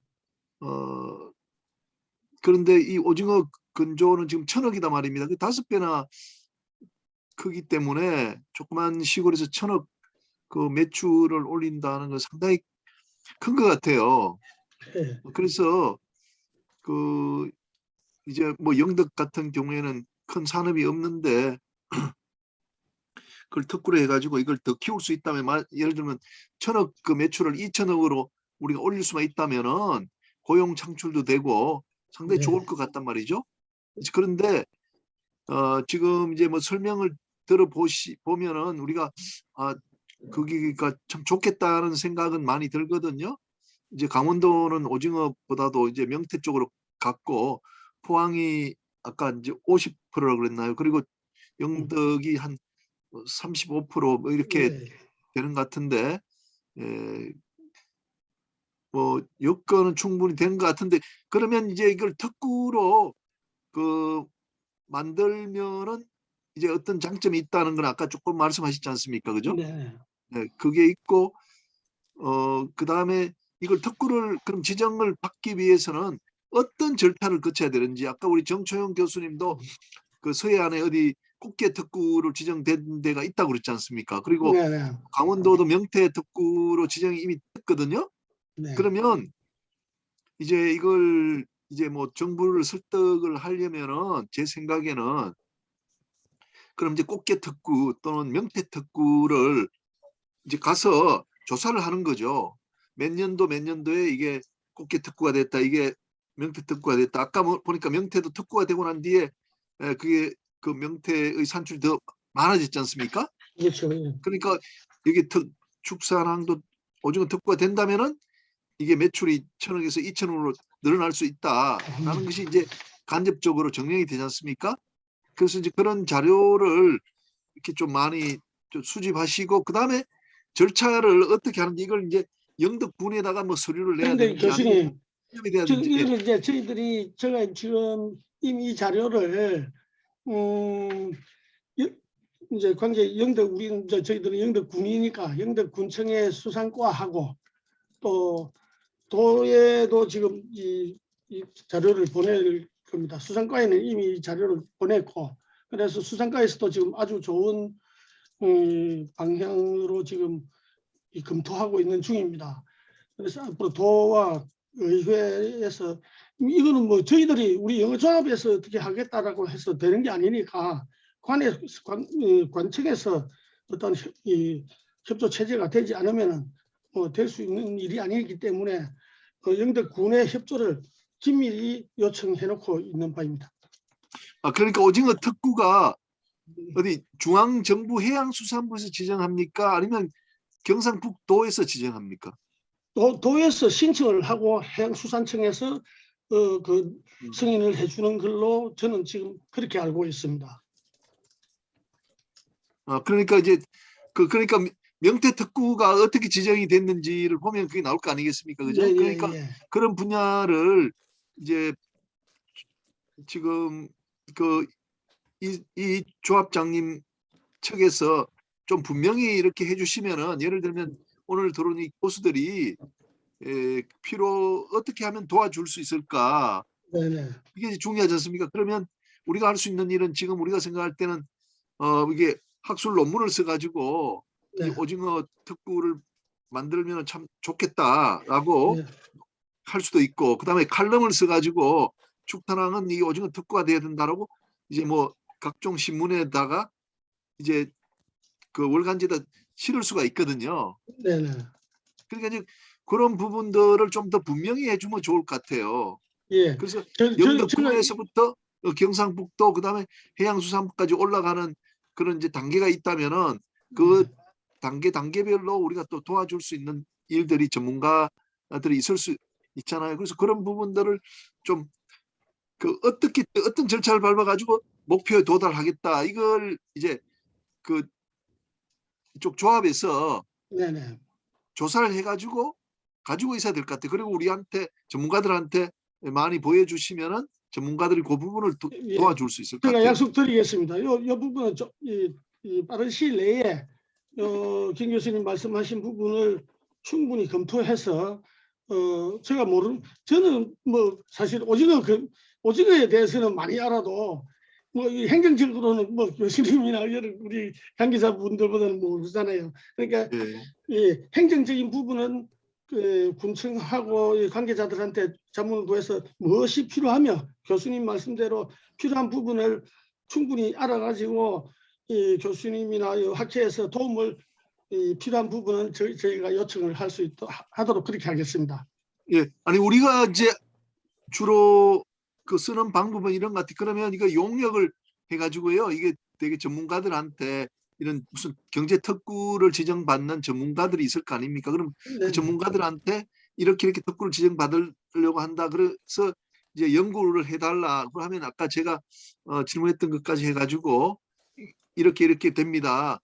그런데 이 오징어 건조는 지금 1,000억이다 말입니다. 그 5배나 크기 때문에 조그만 시골에서 1,000억 그 매출을 올린다는 건 상당히 큰 것 같아요. 예. 그래서 그 이제 뭐 영덕 같은 경우에는 큰 산업이 없는데 그걸 특구로 해가지고 이걸 더 키울 수 있다면, 예를 들면 1,000억 그 매출을 2,000억으로 우리가 올릴 수만 있다면은 고용 창출도 되고 상당히 네. 좋을 것 같단 말이죠. 그런데 지금 이제 뭐 설명을 보면은 우리가 거기가 참 좋겠다는 생각은 많이 들거든요. 이제 강원도는 오징어보다도 이제 명태 쪽으로 갔고 포항이 아까 이제 50%라고 그랬나요? 그리고 영덕이 한 35%뭐 이렇게 네. 되는 것 같은데 뭐 여건은 충분히 되는 것 같은데, 그러면 이제 이걸 특구로 그 만들면은 이제 어떤 장점이 있다는 건 아까 조금 말씀하셨지 않습니까? 그죠? 네. 네, 그게 있고 그다음에 이걸 특구를 그럼 지정을 받기 위해서는 어떤 절차를 거쳐야 되는지, 아까 우리 정초영 교수님도 그 서해안에 어디 꽃게 특구로 지정된 데가 있다고 그랬지 않습니까? 그리고 네, 네. 강원도도 명태 특구로 지정이 이미 됐거든요. 네. 그러면 이제 이걸 이제 뭐 정부를 설득을 하려면은 제 생각에는 그럼 이제 꽃게 특구 또는 명태 특구를 이제 가서 조사를 하는 거죠. 몇 년도에 이게 꽃게 특구가 됐다, 이게 명태 특구가 됐다. 아까 보니까 명태도 특구가 되고 난 뒤에 그게 그 명태의 산출이 더 많아졌지 않습니까? 그렇죠. 예. 그러니까 여기 축산항도 오징어 특구가 된다면은 이게 매출이 1,000억에서 2,000억으로 늘어날 수 있다라는 것이 이제 간접적으로 증명이 되지 않습니까? 그래서 이제 그런 자료를 이렇게 좀 많이 좀 수집하시고 그다음에 절차를 어떻게 하는지, 이걸 이제 영덕군에다가 뭐 서류를 내야 그런데 되는지 교수님, 아니면 수집이 돼야 되는지. 이거를 이제 제가 지금 이미 이 자료를 이제 관계 우리는 저희들은 영덕군이니까 영덕군청의 수산과하고 또 도에도 지금 이 자료를 보낼 겁니다. 수산과에는 이미 이 자료를 보냈고, 그래서 수산과에서도 지금 아주 좋은 방향으로 지금 검토하고 있는 중입니다. 그래서 앞으로 도와 의회에서 이거는 뭐 저희들이 우리 영어조합에서 어떻게 하겠다라고 해서 되는 게 아니니까 관청에서 어떤 협조 체제가 되지 않으면 될 수 있는 일이 아니기 때문에 영덕군의 협조를 긴밀히 요청해놓고 있는 바입니다. 그러니까 오징어 특구가 어디 중앙정부 해양수산부에서 지정합니까? 아니면 경상북도에서 지정합니까? 도에서 신청을 하고 해양수산청에서 그 승인을 해주는 걸로 저는 지금 그렇게 알고 있습니다. 그러니까 이제 그러니까 명태 특구가 어떻게 지정이 됐는지를 보면 그게 나올 거 아니겠습니까? 그죠? 예, 그러니까 예. 그런 분야를 이제 지금 이 조합장님 측에서 좀 분명히 이렇게 해주시면은, 예를 들면 오늘 들어온 이 교수들이 어떻게 하면 도와줄 수 있을까? 네네. 이게 중요하지 않습니까? 그러면 우리가 할 수 있는 일은 지금 우리가 생각할 때는 이게 학술 논문을 써가지고 이 네. 오징어 특구를 만들면 참 좋겠다라고 네. 할 수도 있고, 그다음에 칼럼을 써가지고 축산항은 이 오징어 특구가 돼야 된다라고 이제 뭐 각종 신문에다가 이제 그 월간지에다 실을 수가 있거든요. 네네. 그러니까 이제 그런 부분들을 좀 더 분명히 해주면 좋을 것 같아요. 예. 그래서 제가 영덕군에서부터 경상북도 그다음에 해양수산부까지 올라가는 그런 이제 단계가 있다면은 그 단계별로 우리가 또 도와줄 수 있는 일들이 전문가들이 있을 수 있잖아요. 그래서 그런 부분들을 좀 그 어떻게 어떤 절차를 밟아 가지고 목표에 도달하겠다 이걸 이제 그 이쪽 조합에서 네네. 조사를 해가지고 가지고 있어야 될 것 같아요. 그리고 우리한테 전문가들한테 많이 보여주시면은 전문가들이 그 부분을 예. 도와줄 수 있을 것 제가 같아요. 약속드리겠습니다. 요 부분은 이 빠른 시일 내에 김 교수님 말씀하신 부분을 충분히 검토해서 저는 뭐 사실 오징어에 대해서는 많이 알아도 뭐 이 행정적으로는 뭐 교수님이나 우리 관계자분들보다는 모르잖아요. 그러니까 예. 이 행정적인 부분은 그 군청하고 이 관계자들한테 자문을 구해서 무엇이 필요하며 교수님 말씀대로 필요한 부분을 충분히 알아가지고 이 교수님이나 이 학회에서 도움을 필요한 부분은 저희가 요청을 할 수 하도록 그렇게 하겠습니다. 예. 아니 우리가 이제 주로 그 쓰는 방법은 이런 것 같아요. 그러면 이거 용역을 해가지고요. 이게 되게 전문가들한테 이런 무슨 경제 특구를 지정받는 전문가들이 있을 거 아닙니까? 그럼 그 네. 전문가들한테 이렇게 특구를 지정받으려고 한다. 그래서 이제 연구를 해달라고 하면 아까 제가 질문했던 것까지 해가지고 이렇게 됩니다.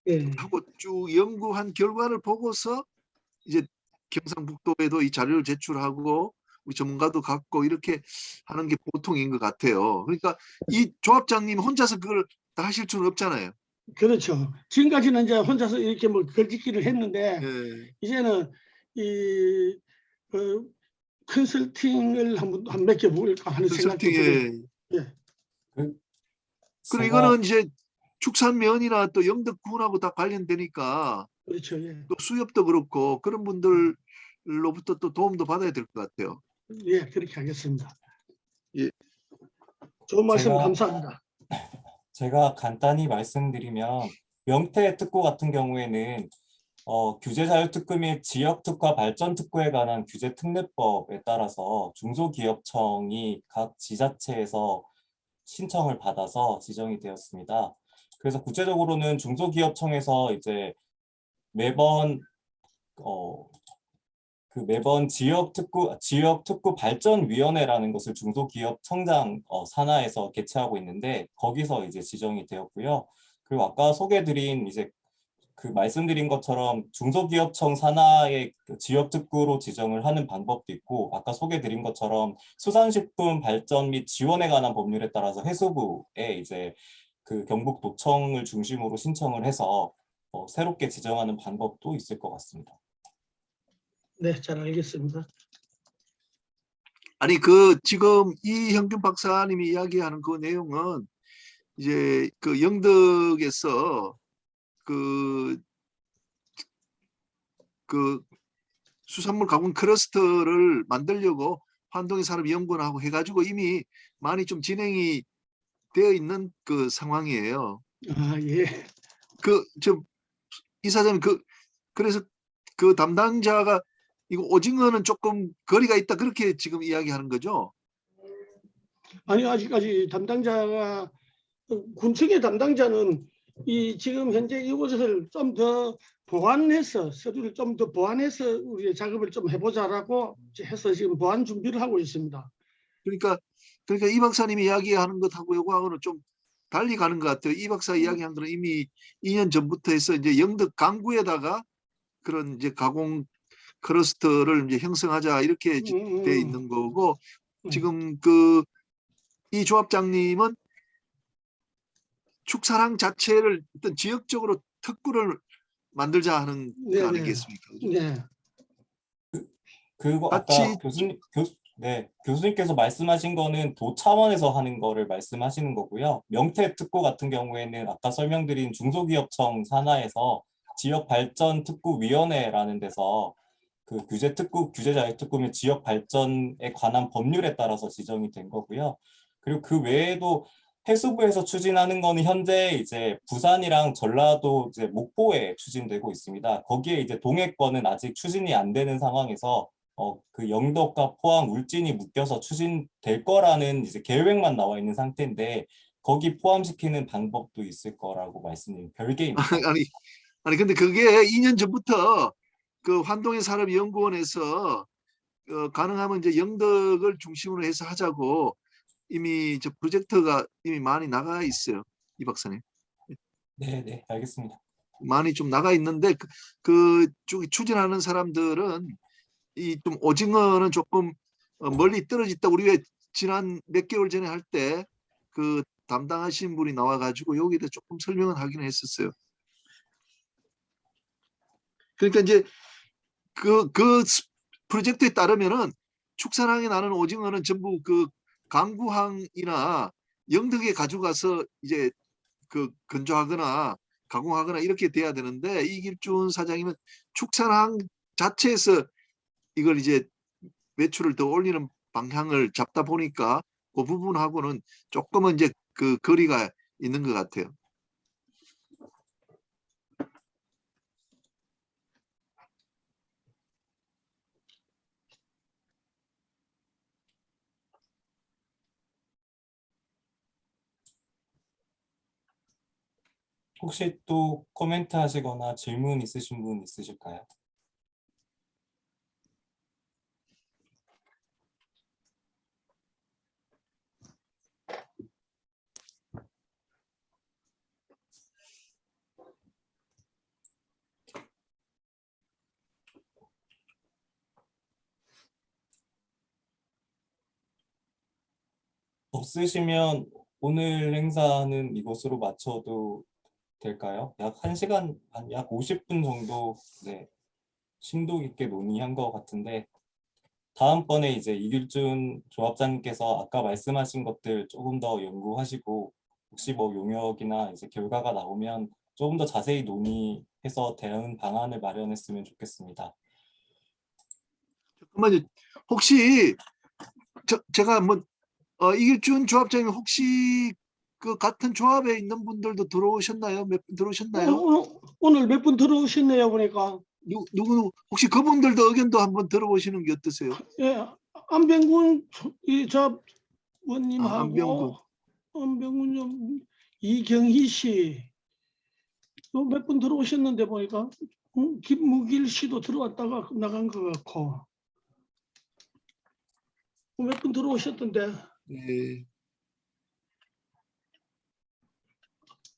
예. 하고 쭉 연구한 결과를 보고서 이제 경상북도에도 이 자료를 제출하고 우리 전문가도 갖고 이렇게 하는 게 보통인 것 같아요. 그러니까 이 조합장님 혼자서 그걸 다 하실 수는 없잖아요. 그렇죠. 지금까지는 이제 혼자서 이렇게 뭐 걸짓기를 했는데 예. 이제는 이 컨설팅을 한 몇 개 볼까 하는 생각도 들어요. 컨설팅에 예. 그리고 제가 이거는 이제 축산면이나 또 영덕군하고 다 관련되니까 그렇죠. 예. 또 수협도 그렇고 그런 분들로부터 또 도움도 받아야 될 것 같아요. 예, 그렇게 하겠습니다. 예. 좋은 말씀 제가 감사합니다. 제가 간단히 말씀드리면 명태 특구 같은 경우에는 규제자유특구 및 지역특화 발전특구에 관한 규제특례법에 따라서 중소기업청이 각 지자체에서 신청을 받아서 지정이 되었습니다. 그래서 구체적으로는 중소기업청에서 이제 매번 매번 지역특구 발전위원회라는 것을 중소기업청장 산하에서 개최하고 있는데 거기서 이제 지정이 되었고요. 그리고 아까 소개드린 이제 그 말씀드린 것처럼 중소기업청 산하의 지역특구로 지정을 하는 방법도 있고 아까 소개드린 것처럼 수산식품 발전 및 지원에 관한 법률에 따라서 해수부에 이제 그 경북도청을 중심으로 신청을 해서 새롭게 지정하는 방법도 있을 것 같습니다. 네, 잘 알겠습니다. 아니 그 지금 이형균 박사님이 이야기하는 그 내용은 이제 그 영덕에서 그 수산물 가공 클러스터를 만들려고 환동의 산업연구원하고 해가지고 이미 많이 좀 진행이 되어 있는 그 상황이에요. 아, 예. 좀 이사장님 그래서 그 담당자가 이거 오징어는 조금 거리가 있다 그렇게 지금 이야기하는 거죠? 아니 아직까지 담당자가 군청의 담당자는 이 지금 현재 이곳을 좀 더 보완해서 서류를 좀 더 보완해서 우리 작업을 좀 해보자라고 해서 지금 보완 준비를 하고 있습니다. 그러니까 이 박사님이 이야기하는 것하고 요거하고는 좀 달리 가는 것 같아요. 이 박사 이야기한 거는 이미 2년 전부터 해서 이제 영덕 강구에다가 그런 이제 가공 클러스터를 이제 형성하자 이렇게 돼 있는 거고 지금 이 조합장님은 축산항 자체를 어떤 지역적으로 특구를 만들자 하는 거 아니겠습니까? 그죠? 네. 그리고 같이 아까 교수님께서 말씀하신 거는 도 차원에서 하는 거를 말씀하시는 거고요. 명태 특구 같은 경우에는 아까 설명드린 중소기업청 산하에서 지역발전특구위원회라는 데서 그 규제자격특구 및 지역발전에 관한 법률에 따라서 지정이 된 거고요. 그리고 그 외에도 해수부에서 추진하는 거는 현재 이제 부산이랑 전라도, 이제 목포에 추진되고 있습니다. 거기에 이제 동해권은 아직 추진이 안 되는 상황에서 그 영덕과 포항, 울진이 묶여서 추진될 거라는 이제 계획만 나와 있는 상태인데 거기 포함시키는 방법도 있을 거라고 말씀드린 별개입니다. 아니 근데 그게 2년 전부터 그 환동의 산업연구원에서 가능하면 이제 영덕을 중심으로 해서 하자고 이미 저 프로젝트가 이미 많이 나가 있어요, 이 박사님. 네, 알겠습니다. 많이 좀 나가 있는데 그쪽이 추진하는 사람들은 이 좀 오징어는 조금 멀리 떨어졌다. 우리가 지난 몇 개월 전에 할 때 그 담당하신 분이 나와가지고 여기다 조금 설명을 하긴 했었어요. 그러니까 이제 그 프로젝트에 따르면은 축산항에 나는 오징어는 전부 그 강구항이나 영덕에 가져가서 이제 그 건조하거나 가공하거나 이렇게 돼야 되는데 이길준 사장님은 축산항 자체에서 이걸 이제 매출을 더 올리는 방향을 잡다 보니까 그 부분하고는 조금은 이제 그 거리가 있는 것 같아요. 혹시 또 코멘트 하시거나 질문 있으신 분 있으실까요? 없으시면 오늘 행사는 이것으로 마쳐도 될까요? 약 1시간, 약 50분 정도 심도 깊게 논의한 것 같은데 다음번에 이제 이길준 조합장님께서 아까 말씀하신 것들 조금 더 연구하시고 혹시 뭐 용역이나 이제 결과가 나오면 조금 더 자세히 논의해서 대응 방안을 마련했으면 좋겠습니다. 잠깐만요. 혹시 제가 한번 이길준 조합장님 혹시 그 같은 조합에 있는 분들도 들어오셨나요? 몇 분 들어오셨나요? 오늘 몇 분 들어오셨네요 보니까. 누구 혹시 그분들도 의견도 한번 들어보시는 게 어떠세요? 예, 안병군 이 안병구. 조합원님하고 안병군 좀 이경희 씨 몇 분 들어오셨는데 보니까 김무길 씨도 들어왔다가 나간 것 같고 몇 분 들어오셨던데 네.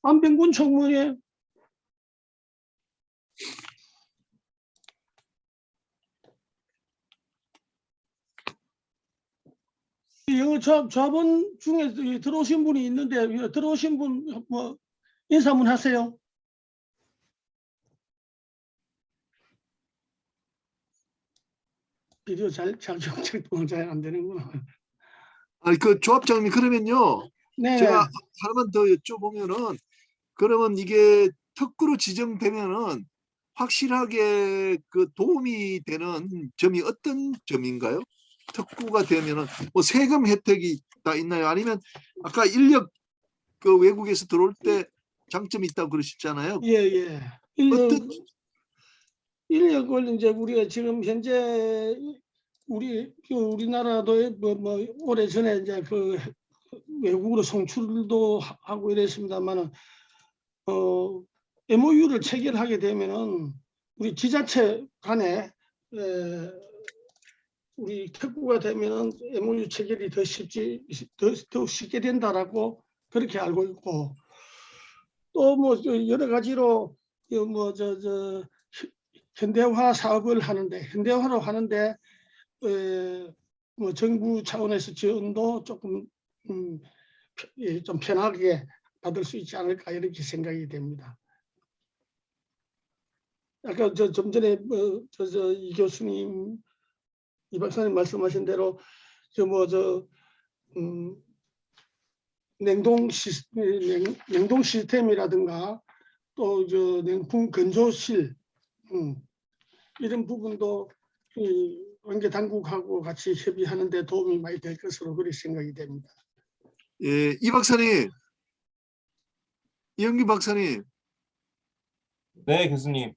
안병군 총무에 영어 조합원 중에 들어오신 분이 있는데 들어오신 분 뭐 인사 한번 하세요. 비디오 작동은 잘 안 되는구나. 아니 그 조합장님 그러면요. 네. 제가 하나만 더 여쭤보면은 그러면 이게 특구로 지정되면은 확실하게 그 도움이 되는 점이 어떤 점인가요? 특구가 되면은 뭐 세금 혜택이 다 있나요? 아니면 아까 인력 그 외국에서 들어올 때 장점이 있다고 그러셨잖아요. 예. 어떤 인력을 이제 우리가 지금 현재 우리나라도 뭐 오래 전에 이제 그 외국으로 송출도 하고 이랬습니다만은 MOU를 체결하게 되면은 우리 지자체 간에 우리 특구가 되면은 MOU 체결이 더 쉽게 된다라고 그렇게 알고 있고 또 뭐 여러 가지로 현대화 사업을 하는데 현대화로 하는데 뭐 정부 차원에서 지원도 조금 좀 편하게 받을 수 있지 않을까 이렇게 생각이 됩니다. 아까 좀 전에 이 교수님 이 박사님 말씀하신 대로 냉동 시스템이라든가 또 저 냉풍 건조실 이런 부분도 이 관계 당국하고 같이 협의하는 데 도움이 많이 될 것으로 그렇게 생각이 됩니다. 예, 이 박사님, 이영규 박사님, 네, 교수님.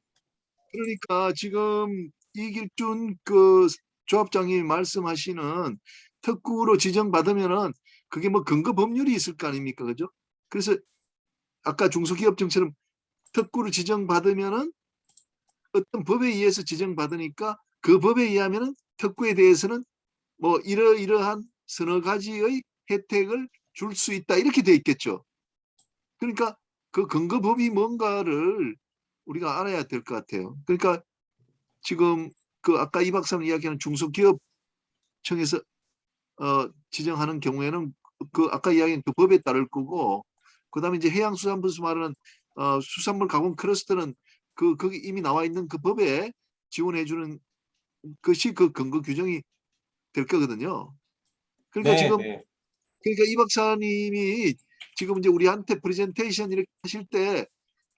그러니까 지금 이길준 그 조합장님이 말씀하시는 특구로 지정받으면은 그게 뭐 근거 법률이 있을 거 아닙니까, 그죠? 그래서 아까 중소기업청처럼 특구로 지정받으면은 어떤 법에 의해서 지정받으니까 그 법에 의하면은 특구에 대해서는 뭐 이러이러한 서너 가지의 혜택을 줄 수 있다 이렇게 돼 있겠죠. 그러니까 그 근거법이 뭔가를 우리가 알아야 될 것 같아요. 그러니까 지금 그 아까 이 박사님 이야기하는 중소기업청에서 지정하는 경우에는 그 아까 이야기한 그 법에 따를 거고, 그다음에 이제 해양수산부에서 말하는 수산물 가공 클러스터는 그 거기 이미 나와 있는 그 법에 지원해주는 것이 그 근거 규정이 될 거거든요. 그러니까 네, 지금 네. 그러니까 이 박사님이 지금 이제 우리한테 프레젠테이션 이렇게 하실 때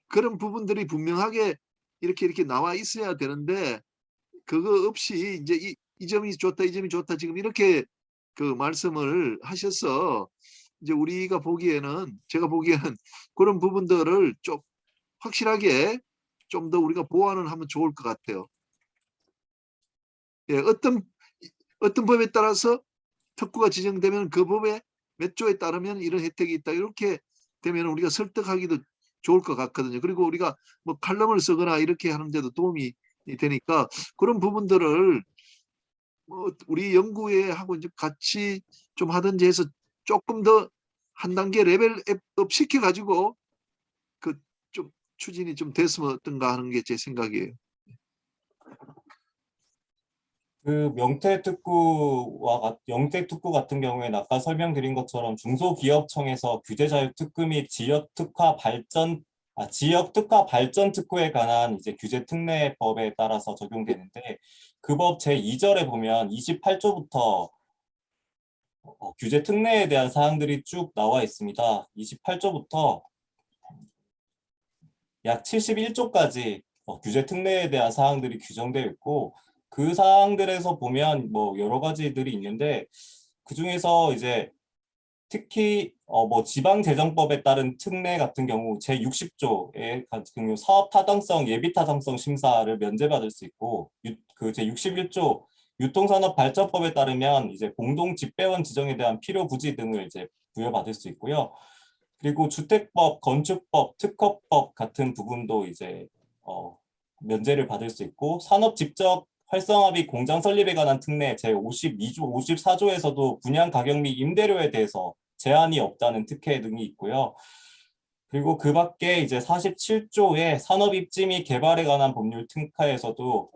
그런 부분들이 분명하게 이렇게 나와 있어야 되는데 그거 없이 이제 이 점이 좋다, 이 점이 좋다 지금 이렇게 그 말씀을 하셔서 이제 우리가 보기에는 제가 보기에는 그런 부분들을 좀 확실하게 좀 더 우리가 보완을 하면 좋을 것 같아요. 예, 어떤 법에 따라서 특구가 지정되면 그 법의 몇 조에 따르면 이런 혜택이 있다. 이렇게 되면 우리가 설득하기도 좋을 것 같거든요. 그리고 우리가 뭐 칼럼을 쓰거나 이렇게 하는데도 도움이 되니까 그런 부분들을 뭐 우리 연구회하고 이제 같이 좀 하든지 해서 조금 더 한 단계 레벨업 시켜가지고 그 좀 추진이 좀 됐으면 어떤가 하는 게 제 생각이에요. 그 영태 특구 같은 경우에는 아까 설명드린 것처럼 중소기업청에서 규제자율특구 및 지역특화 발전 특구에 관한 이제 규제 특례법에 따라서 적용되는데 그 법 제2절에 보면 28조부터 규제 특례에 대한 사항들이 쭉 나와 있습니다. 28조부터 약 71조까지 규제 특례에 대한 사항들이 규정되어 있고 그 사항들에서 보면 뭐 여러 가지들이 있는데 그 중에서 이제 특히 뭐 지방재정법에 따른 특례 같은 경우 제60조의 같은 경우 사업 타당성, 예비 타당성 심사를 면제받을 수 있고 그 제61조 유통산업발전법에 따르면 이제 공동 집배원 지정에 대한 필요 부지 등을 이제 부여받을 수 있고요. 그리고 주택법, 건축법, 특허법 같은 부분도 이제 면제를 받을 수 있고 산업 직접 활성화 및 공장 설립에 관한 특례 제52조, 54조에서도 분양 가격 및 임대료에 대해서 제한이 없다는 특혜 등이 있고요. 그리고 그 밖에 이제 47조의 산업 입지 및 개발에 관한 법률 특화에서도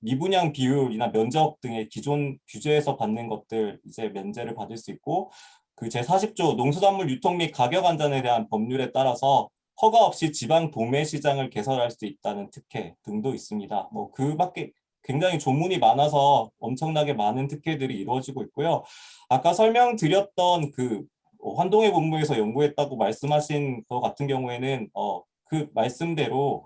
미분양 비율이나 면적 등의 기존 규제에서 받는 것들 이제 면제를 받을 수 있고 그 제40조 농수산물 유통 및 가격 안전에 대한 법률에 따라서 허가 없이 지방 도매 시장을 개설할 수 있다는 특혜 등도 있습니다. 뭐 그 밖에 굉장히 조문이 많아서 엄청나게 많은 특혜들이 이루어지고 있고요. 아까 설명드렸던 그 환동의 본부에서 연구했다고 말씀하신 것 같은 경우에는 그 말씀대로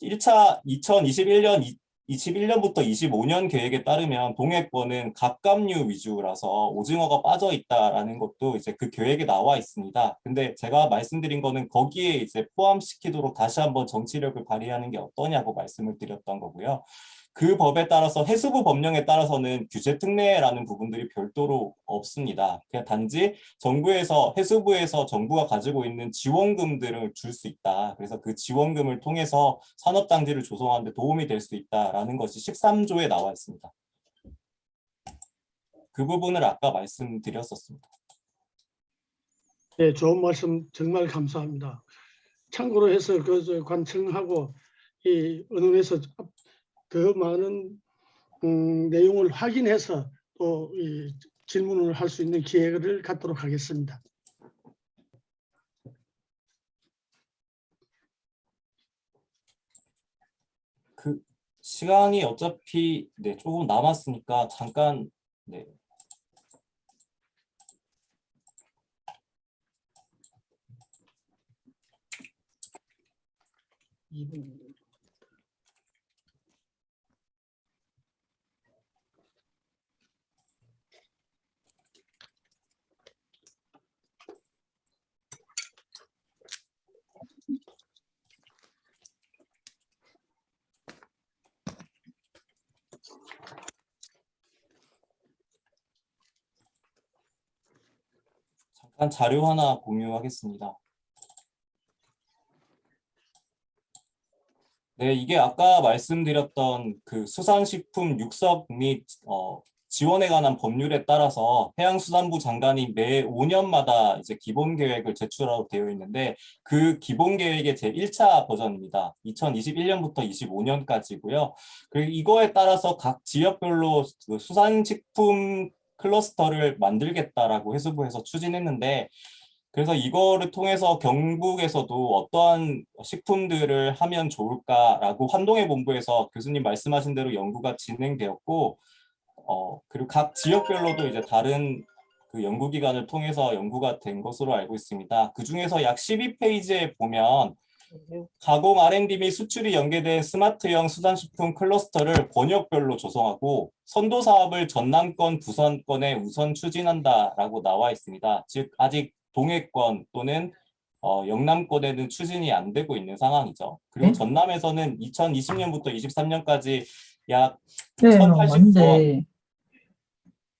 1차 2021년부터 25년 계획에 따르면 동해권은 갑각류 위주라서 오징어가 빠져 있다라는 것도 이제 그 계획에 나와 있습니다. 근데 제가 말씀드린 거는 거기에 이제 포함시키도록 다시 한번 정치력을 발휘하는 게 어떠냐고 말씀을 드렸던 거고요. 그 법에 따라서 해수부 법령에 따라서는 규제 특례라는 부분들이 별도로 없습니다. 그냥 단지 정부에서 해수부에서 정부가 가지고 있는 지원금들을 줄 수 있다. 그래서 그 지원금을 통해서 산업단지를 조성하는 데 도움이 될 수 있다라는 것이 13조에 나와 있습니다. 그 부분을 아까 말씀드렸었습니다. 네, 좋은 말씀 정말 감사합니다. 참고로 해서 그 관청하고 이 의논해서 더 많은 내용을 확인해서 또 이 질문을 할 수 있는 기회를 갖도록 하겠습니다. 그 시간이 어차피 네, 조금 남았으니까 잠깐 네. 2분. 잠깐 자료 하나 공유하겠습니다. 네, 이게 아까 말씀드렸던 그 수산식품 육석 및 지원에 관한 법률에 따라서 해양수산부 장관이 매 5년마다 이제 기본 계획을 제출하고 되어 있는데 그 기본 계획의 제 1차 버전입니다. 2021년부터 25년까지고요. 그리고 이거에 따라서 각 지역별로 그 수산식품 클러스터를 만들겠다라고 해수부에서 추진했는데 그래서 이거를 통해서 경북에서도 어떠한 식품들을 하면 좋을까라고 환동해본부에서 교수님 말씀하신 대로 연구가 진행되었고 그리고 각 지역별로도 이제 다른 그 연구기관을 통해서 연구가 된 것으로 알고 있습니다. 그 중에서 약 12페이지에 보면 가공 R&D 및 수출이 연계된 스마트형 수산식품 클러스터를 권역별로 조성하고 선도 사업을 전남권, 부산권에 우선 추진한다라고 나와 있습니다. 즉 아직 동해권 또는 영남권에는 추진이 안 되고 있는 상황이죠. 그리고 네? 전남에서는 2020년부터 23년까지 약 네, 1089원 맞는데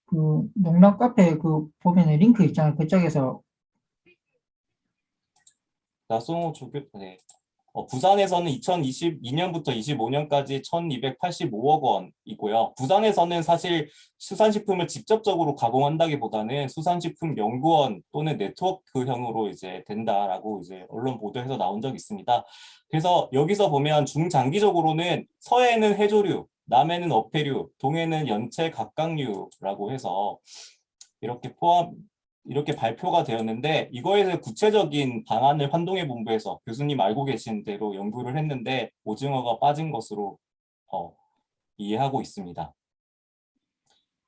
그 농락 카페 그 보면은 링크 있잖아요. 그쪽에서 나송호 조교 네. 부산에서는 2022년부터 25년까지 1,285억 원이고요. 부산에서는 사실 수산식품을 직접적으로 가공한다기보다는 수산식품연구원 또는 네트워크형으로 이제 된다라고 이제 언론 보도에서 나온 적이 있습니다. 그래서 여기서 보면 중장기적으로는 서해는 해조류, 남해는 어패류, 동해는 연체 각각류라고 해서 이렇게 발표가 되었는데 이거에 대해 구체적인 방안을 환동해본부에서 교수님 알고 계신 대로 연구를 했는데 오징어가 빠진 것으로 이해하고 있습니다.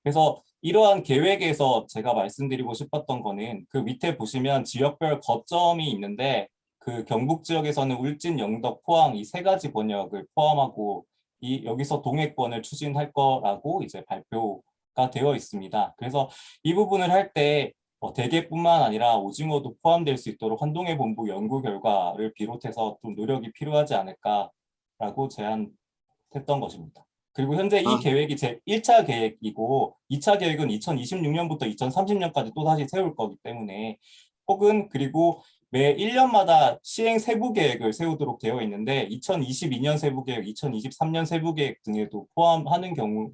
그래서 이러한 계획에서 제가 말씀드리고 싶었던 거는 그 밑에 보시면 지역별 거점이 있는데 그 경북 지역에서는 울진, 영덕, 포항 이 세 가지 권역을 포함하고 여기서 동해권을 추진할 거라고 이제 발표가 되어 있습니다. 그래서 이 부분을 할때 대게뿐만 아니라 오징어도 포함될 수 있도록 환동해본부 연구 결과를 비롯해서 좀 노력이 필요하지 않을까라고 제안했던 것입니다. 그리고 현재 이 계획이 제 1차 계획이고 2차 계획은 2026년부터 2030년까지 또다시 세울 거기 때문에 혹은 그리고 매 1년마다 시행 세부 계획을 세우도록 되어 있는데 2022년 세부 계획, 2023년 세부 계획 등에도 포함하는 경우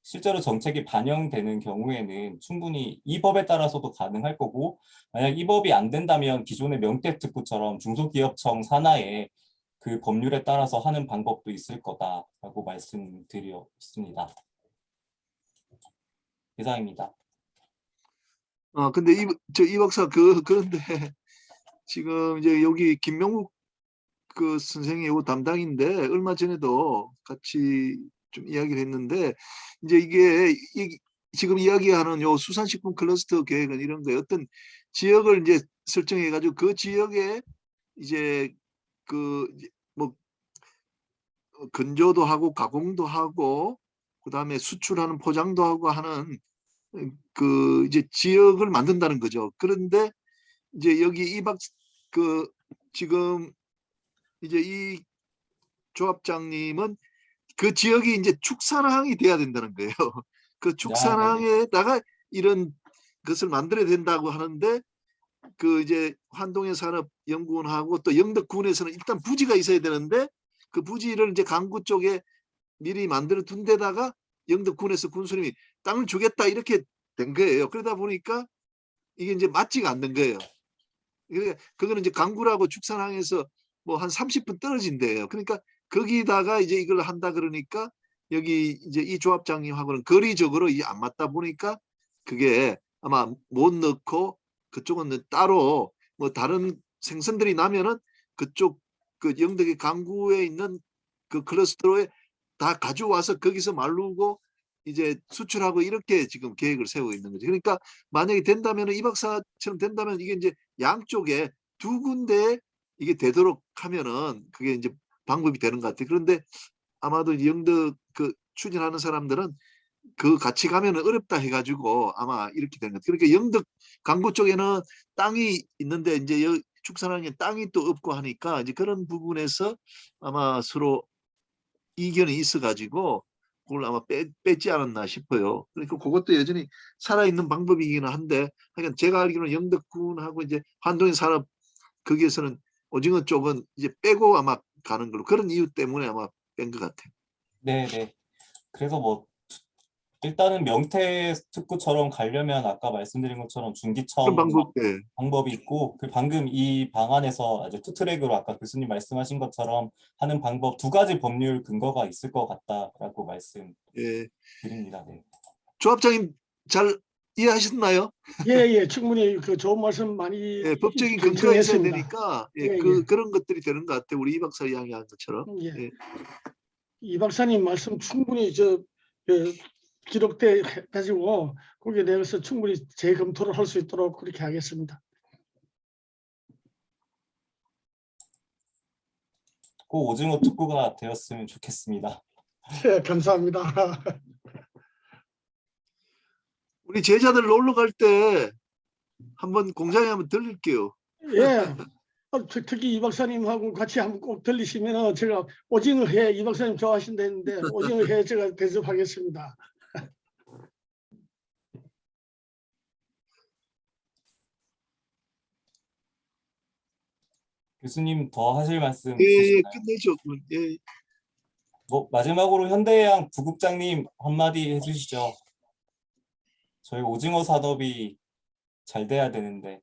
실제로 정책이 반영되는 경우에는 충분히 이 법에 따라서도 가능할 거고 만약 이 법이 안 된다면 기존의 명태특구처럼 중소기업청 산하에 그 법률에 따라서 하는 방법도 있을 거다라고 말씀드렸습니다. 이상입니다. 근데 이 박사 그런데 지금 이제 여기 김명욱 그 선생이 요 담당인데 얼마 전에도 같이 좀 이야기를 했는데 이제 이게 지금 이야기하는 요 수산식품 클러스터 계획은 이런 거예요. 어떤 지역을 이제 설정해 가지고 그 지역에 이제 그 뭐 건조도 하고 가공도 하고 그다음에 수출하는 포장도 하고 하는 그 이제 지역을 만든다는 거죠. 그런데 이제 여기 그 지금 이제 이 조합장님은 그 지역이 이제 축산항이 돼야 된다는 거예요. 그 축산항에다가 이런 것을 만들어야 된다고 하는데 그 이제 환동해 산업연구원하고 또 영덕군에서는 일단 부지가 있어야 되는데 그 부지를 이제 강구 쪽에 미리 만들어 둔 데다가 영덕군에서 군수님이 땅을 주겠다 이렇게 된 거예요. 그러다 보니까 이게 이제 맞지가 않는 거예요. 그러니까 그거는 이제 강구라고 축산항에서 뭐 한 30분 떨어진대요. 그러니까 거기다가 이제 이걸 한다 그러니까 여기 이제 이 조합장님하고는 거리적으로 이게 안 맞다 보니까 그게 아마 못 넣고 그쪽은 따로 뭐 다른 생선들이 나면은 그쪽 그 영덕의 강구에 있는 그 클러스터에 다 가져와서 거기서 말르고 이제 수출하고 이렇게 지금 계획을 세우고 있는 거죠. 그러니까 만약에 된다면 이 박사처럼 된다면 이게 이제 양쪽에 두 군데 이게 되도록 하면은 그게 이제 방법이 되는 것 같아요. 그런데 아마도 영덕 그 추진하는 사람들은 그 같이 가면 어렵다 해가지고 아마 이렇게 되는 것 같아요. 그러니까 영덕 강구 쪽에는 땅이 있는데 이제 축산하는 게 땅이 또 없고 하니까 이제 그런 부분에서 아마 서로 이견이 있어가지고 그걸 아마 뺐지 않았나 싶어요. 그러니까 그것도 여전히 살아있는 방법이기는 한데, 하여간 제가 알기로는 영덕군하고 이제 환동의 산업 거기에서는 오징어 쪽은 이제 빼고 아마 가는 걸로, 그런 이유 때문에 아마 뺀 것 같아요. 네네. 그래서 뭐 일단은 명태 특구처럼 가려면 아까 말씀드린 것처럼 그런 중기청 방법, 네. 방법이 있고, 그 방금 이 방안에서 아주 투트랙으로 아까 교수님 말씀하신 것처럼 하는 방법 두 가지 법률 근거가 있을 것 같다라고 예. 말씀드립니다. 네. 조합장님 잘 이해하셨나요? 예, 충분히 그 좋은 말씀 많이 예, 법적인 근거가 있어야 정했습니다. 되니까 예, 예, 그런 것들이 되는 것 같아요. 우리 이 박사 이야기한 것처럼. 예. 예. 이 박사님 말씀 충분히 기록돼 가지고 거기에 대해서 충분히 재검토를 할 수 있도록 그렇게 하겠습니다. 꼭 오징어 특구가 되었으면 좋겠습니다. 예, 감사합니다. 우리 제자들 놀러 갈 때 한번 공장에 한번 들릴게요. 예. 특히 이 박사님하고 같이 한번 꼭 들리시면 제가 오징어 회, 이 박사님 좋아하신다는데 오징어 회 제가 대접하겠습니다. 교수님 더 하실 말씀 예, 있으신가요? 끝내죠. 예. 뭐 마지막으로 현대해양 부국장님 한마디 해주시죠. 저희 오징어 산업이 잘 돼야 되는데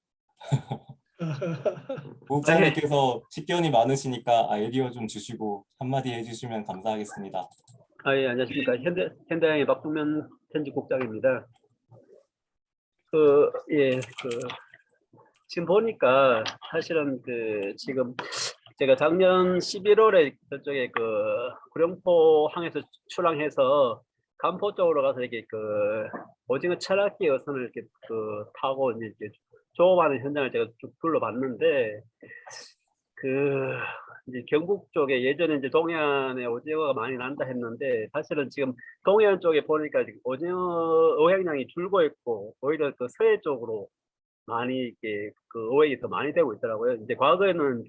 부국장님께서 식견이 많으시니까 아이디어 좀 주시고 한마디 해주시면 감사하겠습니다. 예, 안녕하십니까. 현대양의 박동면 편집국장입니다. 지금 보니까 사실은 지금 제가 작년 11월에 저쪽에 구룡포 항에서 출항해서 간포 쪽으로 가서 이렇게 오징어 철학기 어선을 이렇게 타고 이제 조업하는 현장을 제가 쭉 둘러봤는데, 이제 경북 쪽에 예전에 이제 동해안에 오징어가 많이 난다 했는데, 사실은 지금 동해안 쪽에 보니까 지금 오징어 어획량이 줄고 있고 오히려 서해 쪽으로 많이 이렇게 어획이 더 많이 되고 있더라고요. 이제 과거에는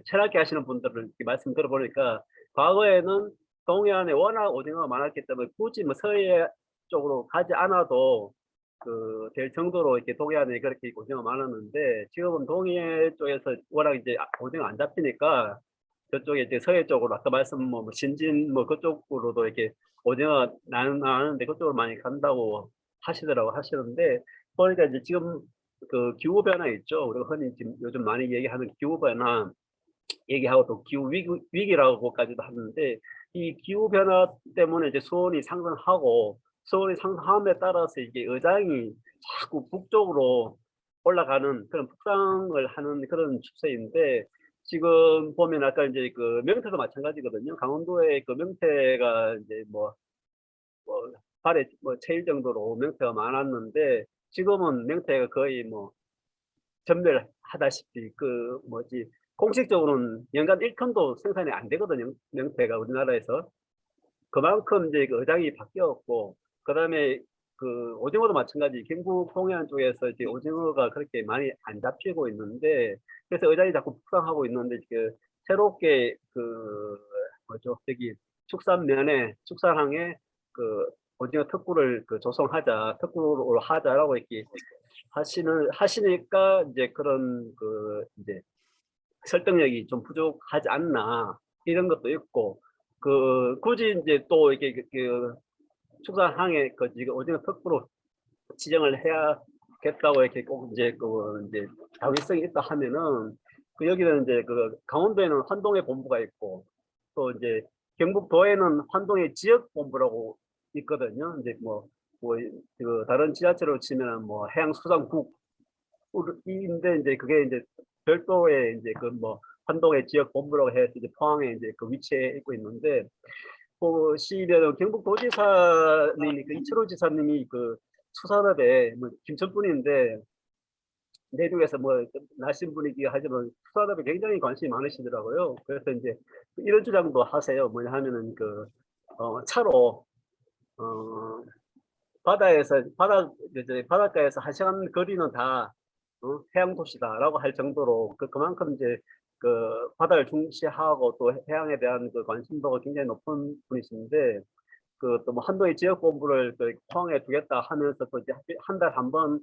철학기 하시는 분들을 이렇게 말씀 들어보니까, 과거에는 동해안에 워낙 오징어가 많았기 때문에 굳이 뭐 서해 쪽으로 가지 않아도 될 정도로 이렇게 동해안에 그렇게 오징어가 많았는데, 지금은 동해 쪽에서 워낙 이제 오징어 안 잡히니까 저쪽에 이제 서해 쪽으로 아까 말씀 뭐 신진 뭐 그쪽으로도 이렇게 오징어가 나는데 그쪽으로 많이 간다고 하시는데, 보니까 이제 지금 기후 변화 있죠. 우리가 흔히 지금 요즘 많이 얘기하는 기후 변화 얘기하고 또 기후 위기라고까지도 하는데, 이 기후 변화 때문에 이제 수온이 상승하고, 수온이 상승함에 따라서 이게 어장이 자꾸 북쪽으로 올라가는 그런 북상을 하는 그런 추세인데, 지금 보면 아까 이제 명태도 마찬가지거든요. 강원도의 명태가 이제 발에 채일 정도로 명태가 많았는데, 지금은 명태가 거의 전멸하다시피 공식적으로는 연간 1톤도 생산이 안 되거든요. 명태가 우리나라에서. 그만큼 이제 어장이 바뀌었고, 그다음에 오징어도 마찬가지. 경북 동해안 쪽에서 이제 오징어가 그렇게 많이 안 잡히고 있는데, 그래서 어장이 자꾸 북상하고 있는데, 새롭게 축산항에 오징어 특구를 특구로 하자라고 이렇게 하시니까 이제 그런 이제 설득력이 좀 부족하지 않나, 이런 것도 있고, 굳이 이제 또 이렇게 축산항에 오징어 특구로 지정을 해야겠다고 이렇게 꼭 이제 이제 당위성이 있다 하면은, 여기는 이제 강원도에는 환동의 본부가 있고, 또 이제 경북도에는 환동의 지역 본부라고 있거든요. 이제 다른 지자체로 치면 해양수산국인데, 이제 그게 이제 별도의 이제 환동의 지역 본부라고 해서 이제 포항에 이제 위치해 있고 있는데, 보시면 경북도지사님이 이철호 지사님이 수산업에 김천분인데, 내륙에서 뭐 날씬 분위기 하지만 수산업에 굉장히 관심이 많으시더라고요. 그래서 이제 이런 주장도 하세요. 뭐냐 하면은 차로 바닷가에서 1시간 거리는 다 해양 도시다라고 할 정도로 그만큼 이제 그 바다를 중시하고 또 해양에 대한 그 관심도가 굉장히 높은 분이신데 또 뭐 한도의 지역 본부를 포항에 두겠다 하면서 또 이제 한 달 한 번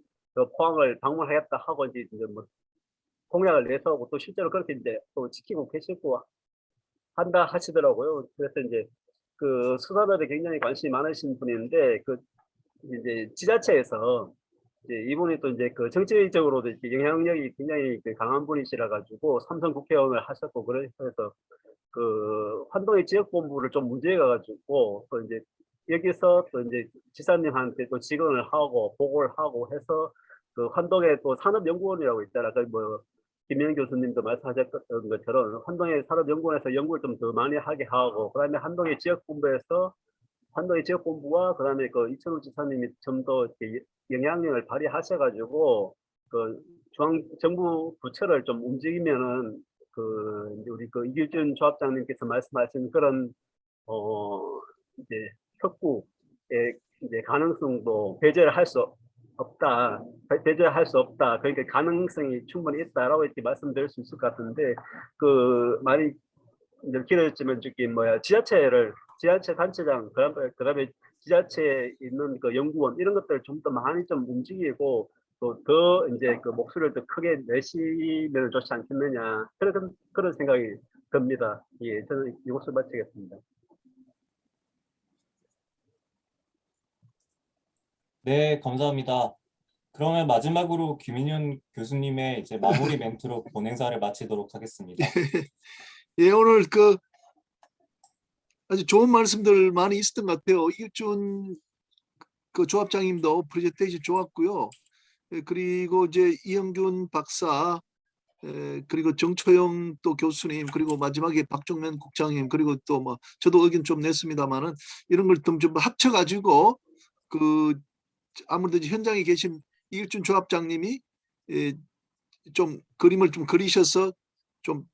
포항을 방문하겠다 하고 이제 뭐 공약을 내세우고 또 실제로 그렇게 이제 또 지키고 계시고 한다 하시더라고요. 그래서 이제 그 수산업에 굉장히 관심이 많으신 분인데 이제 지자체에서 이제 이분이 또 이제 그 정치적으로도 이렇게 영향력이 굉장히 강한 분이시라 가지고 삼선 국회의원을 하셨고 그래서 그 환동의 지역본부를 좀 문제가 가지고 또 이제 여기서 또 이제 지사님한테 또 지원을 하고 보고를 하고 해서 그 환동의 또 산업연구원이라고 있잖아. 뭐 김영 교수님도 말씀하셨던 것처럼 환동의 산업연구원에서 연구를 좀 더 많이 하게 하고 그다음에 환동의 지역본부와 그다음에 이천우 지사님이 좀 더 영향력을 발휘하셔가지고 그 중앙정부 부처를 좀 움직이면은 이제 우리 이길준 조합장님께서 말씀하신 그런 이제 혁구의 이제 가능성도 배제할 수 없다. 그러니까 가능성이 충분히 있다라고 이렇게 말씀드릴 수 있을 것 같은데 많이 이제 길어지면 지자체 단체장 그다음에 지자체에 있는 연구원 이런 것들을 좀 더 많이 좀 움직이고 또 더 이제 목소리를 더 크게 내시면 좋지 않겠느냐 그런 생각이 듭니다. 예, 저는 이것을 마치겠습니다. 네, 감사합니다. 그러면 마지막으로 김인윤 교수님의 이제 마무리 멘트로 본행사를 마치도록 하겠습니다. 예, 오늘 아주 좋은 말씀들 많이 있었던 것 같아요. 이길준 조합장님도 프레젠테이션 좋았고요. 그리고 이제 이영균 박사, 그리고 정초영 또 교수님, 그리고 마지막에 박종면 국장님, 그리고 또 뭐 저도 의견 좀 냈습니다만은 이런 걸 좀 합쳐가지고 아무래도 현장에 계신 이길준 조합장님이 좀 그림을 좀 그리셔서 좀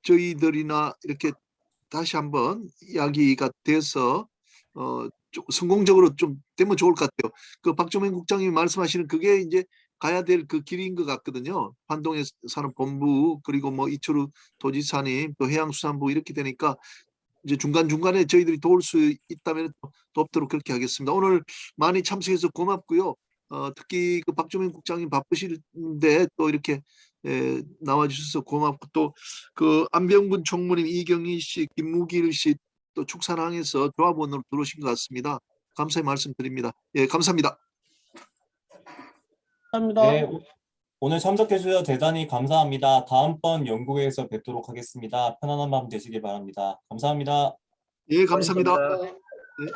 저희들이나 이렇게 다시 한번 이야기가 돼서 좀 성공적으로 좀 되면 좋을 것 같아요. 박종men 국장님이 말씀하시는 그게 이제 가야 될 그 길인 것 같거든요. 환동의 산업본부 그리고 뭐 이철우 도지사님 또 해양수산부 이렇게 되니까 이제 중간중간에 저희들이 도울 수 있다면 돕도록 그렇게 하겠습니다. 오늘 많이 참석해서 고맙고요. 특히 박종men 국장님 바쁘실때 또 이렇게 나와주셔서 고맙고 또 안병근 총무님, 이경희 씨, 김무길 씨 또 축산항에서 조합원으로 들어오신 것 같습니다. 감사의 말씀드립니다. 예, 감사합니다. 감사합니다. 네, 오늘 참석해 주셔서 대단히 감사합니다. 다음번 연구회에서 뵙도록 하겠습니다. 편안한 밤 되시길 바랍니다. 감사합니다. 예, 감사합니다. 고맙습니다. 예.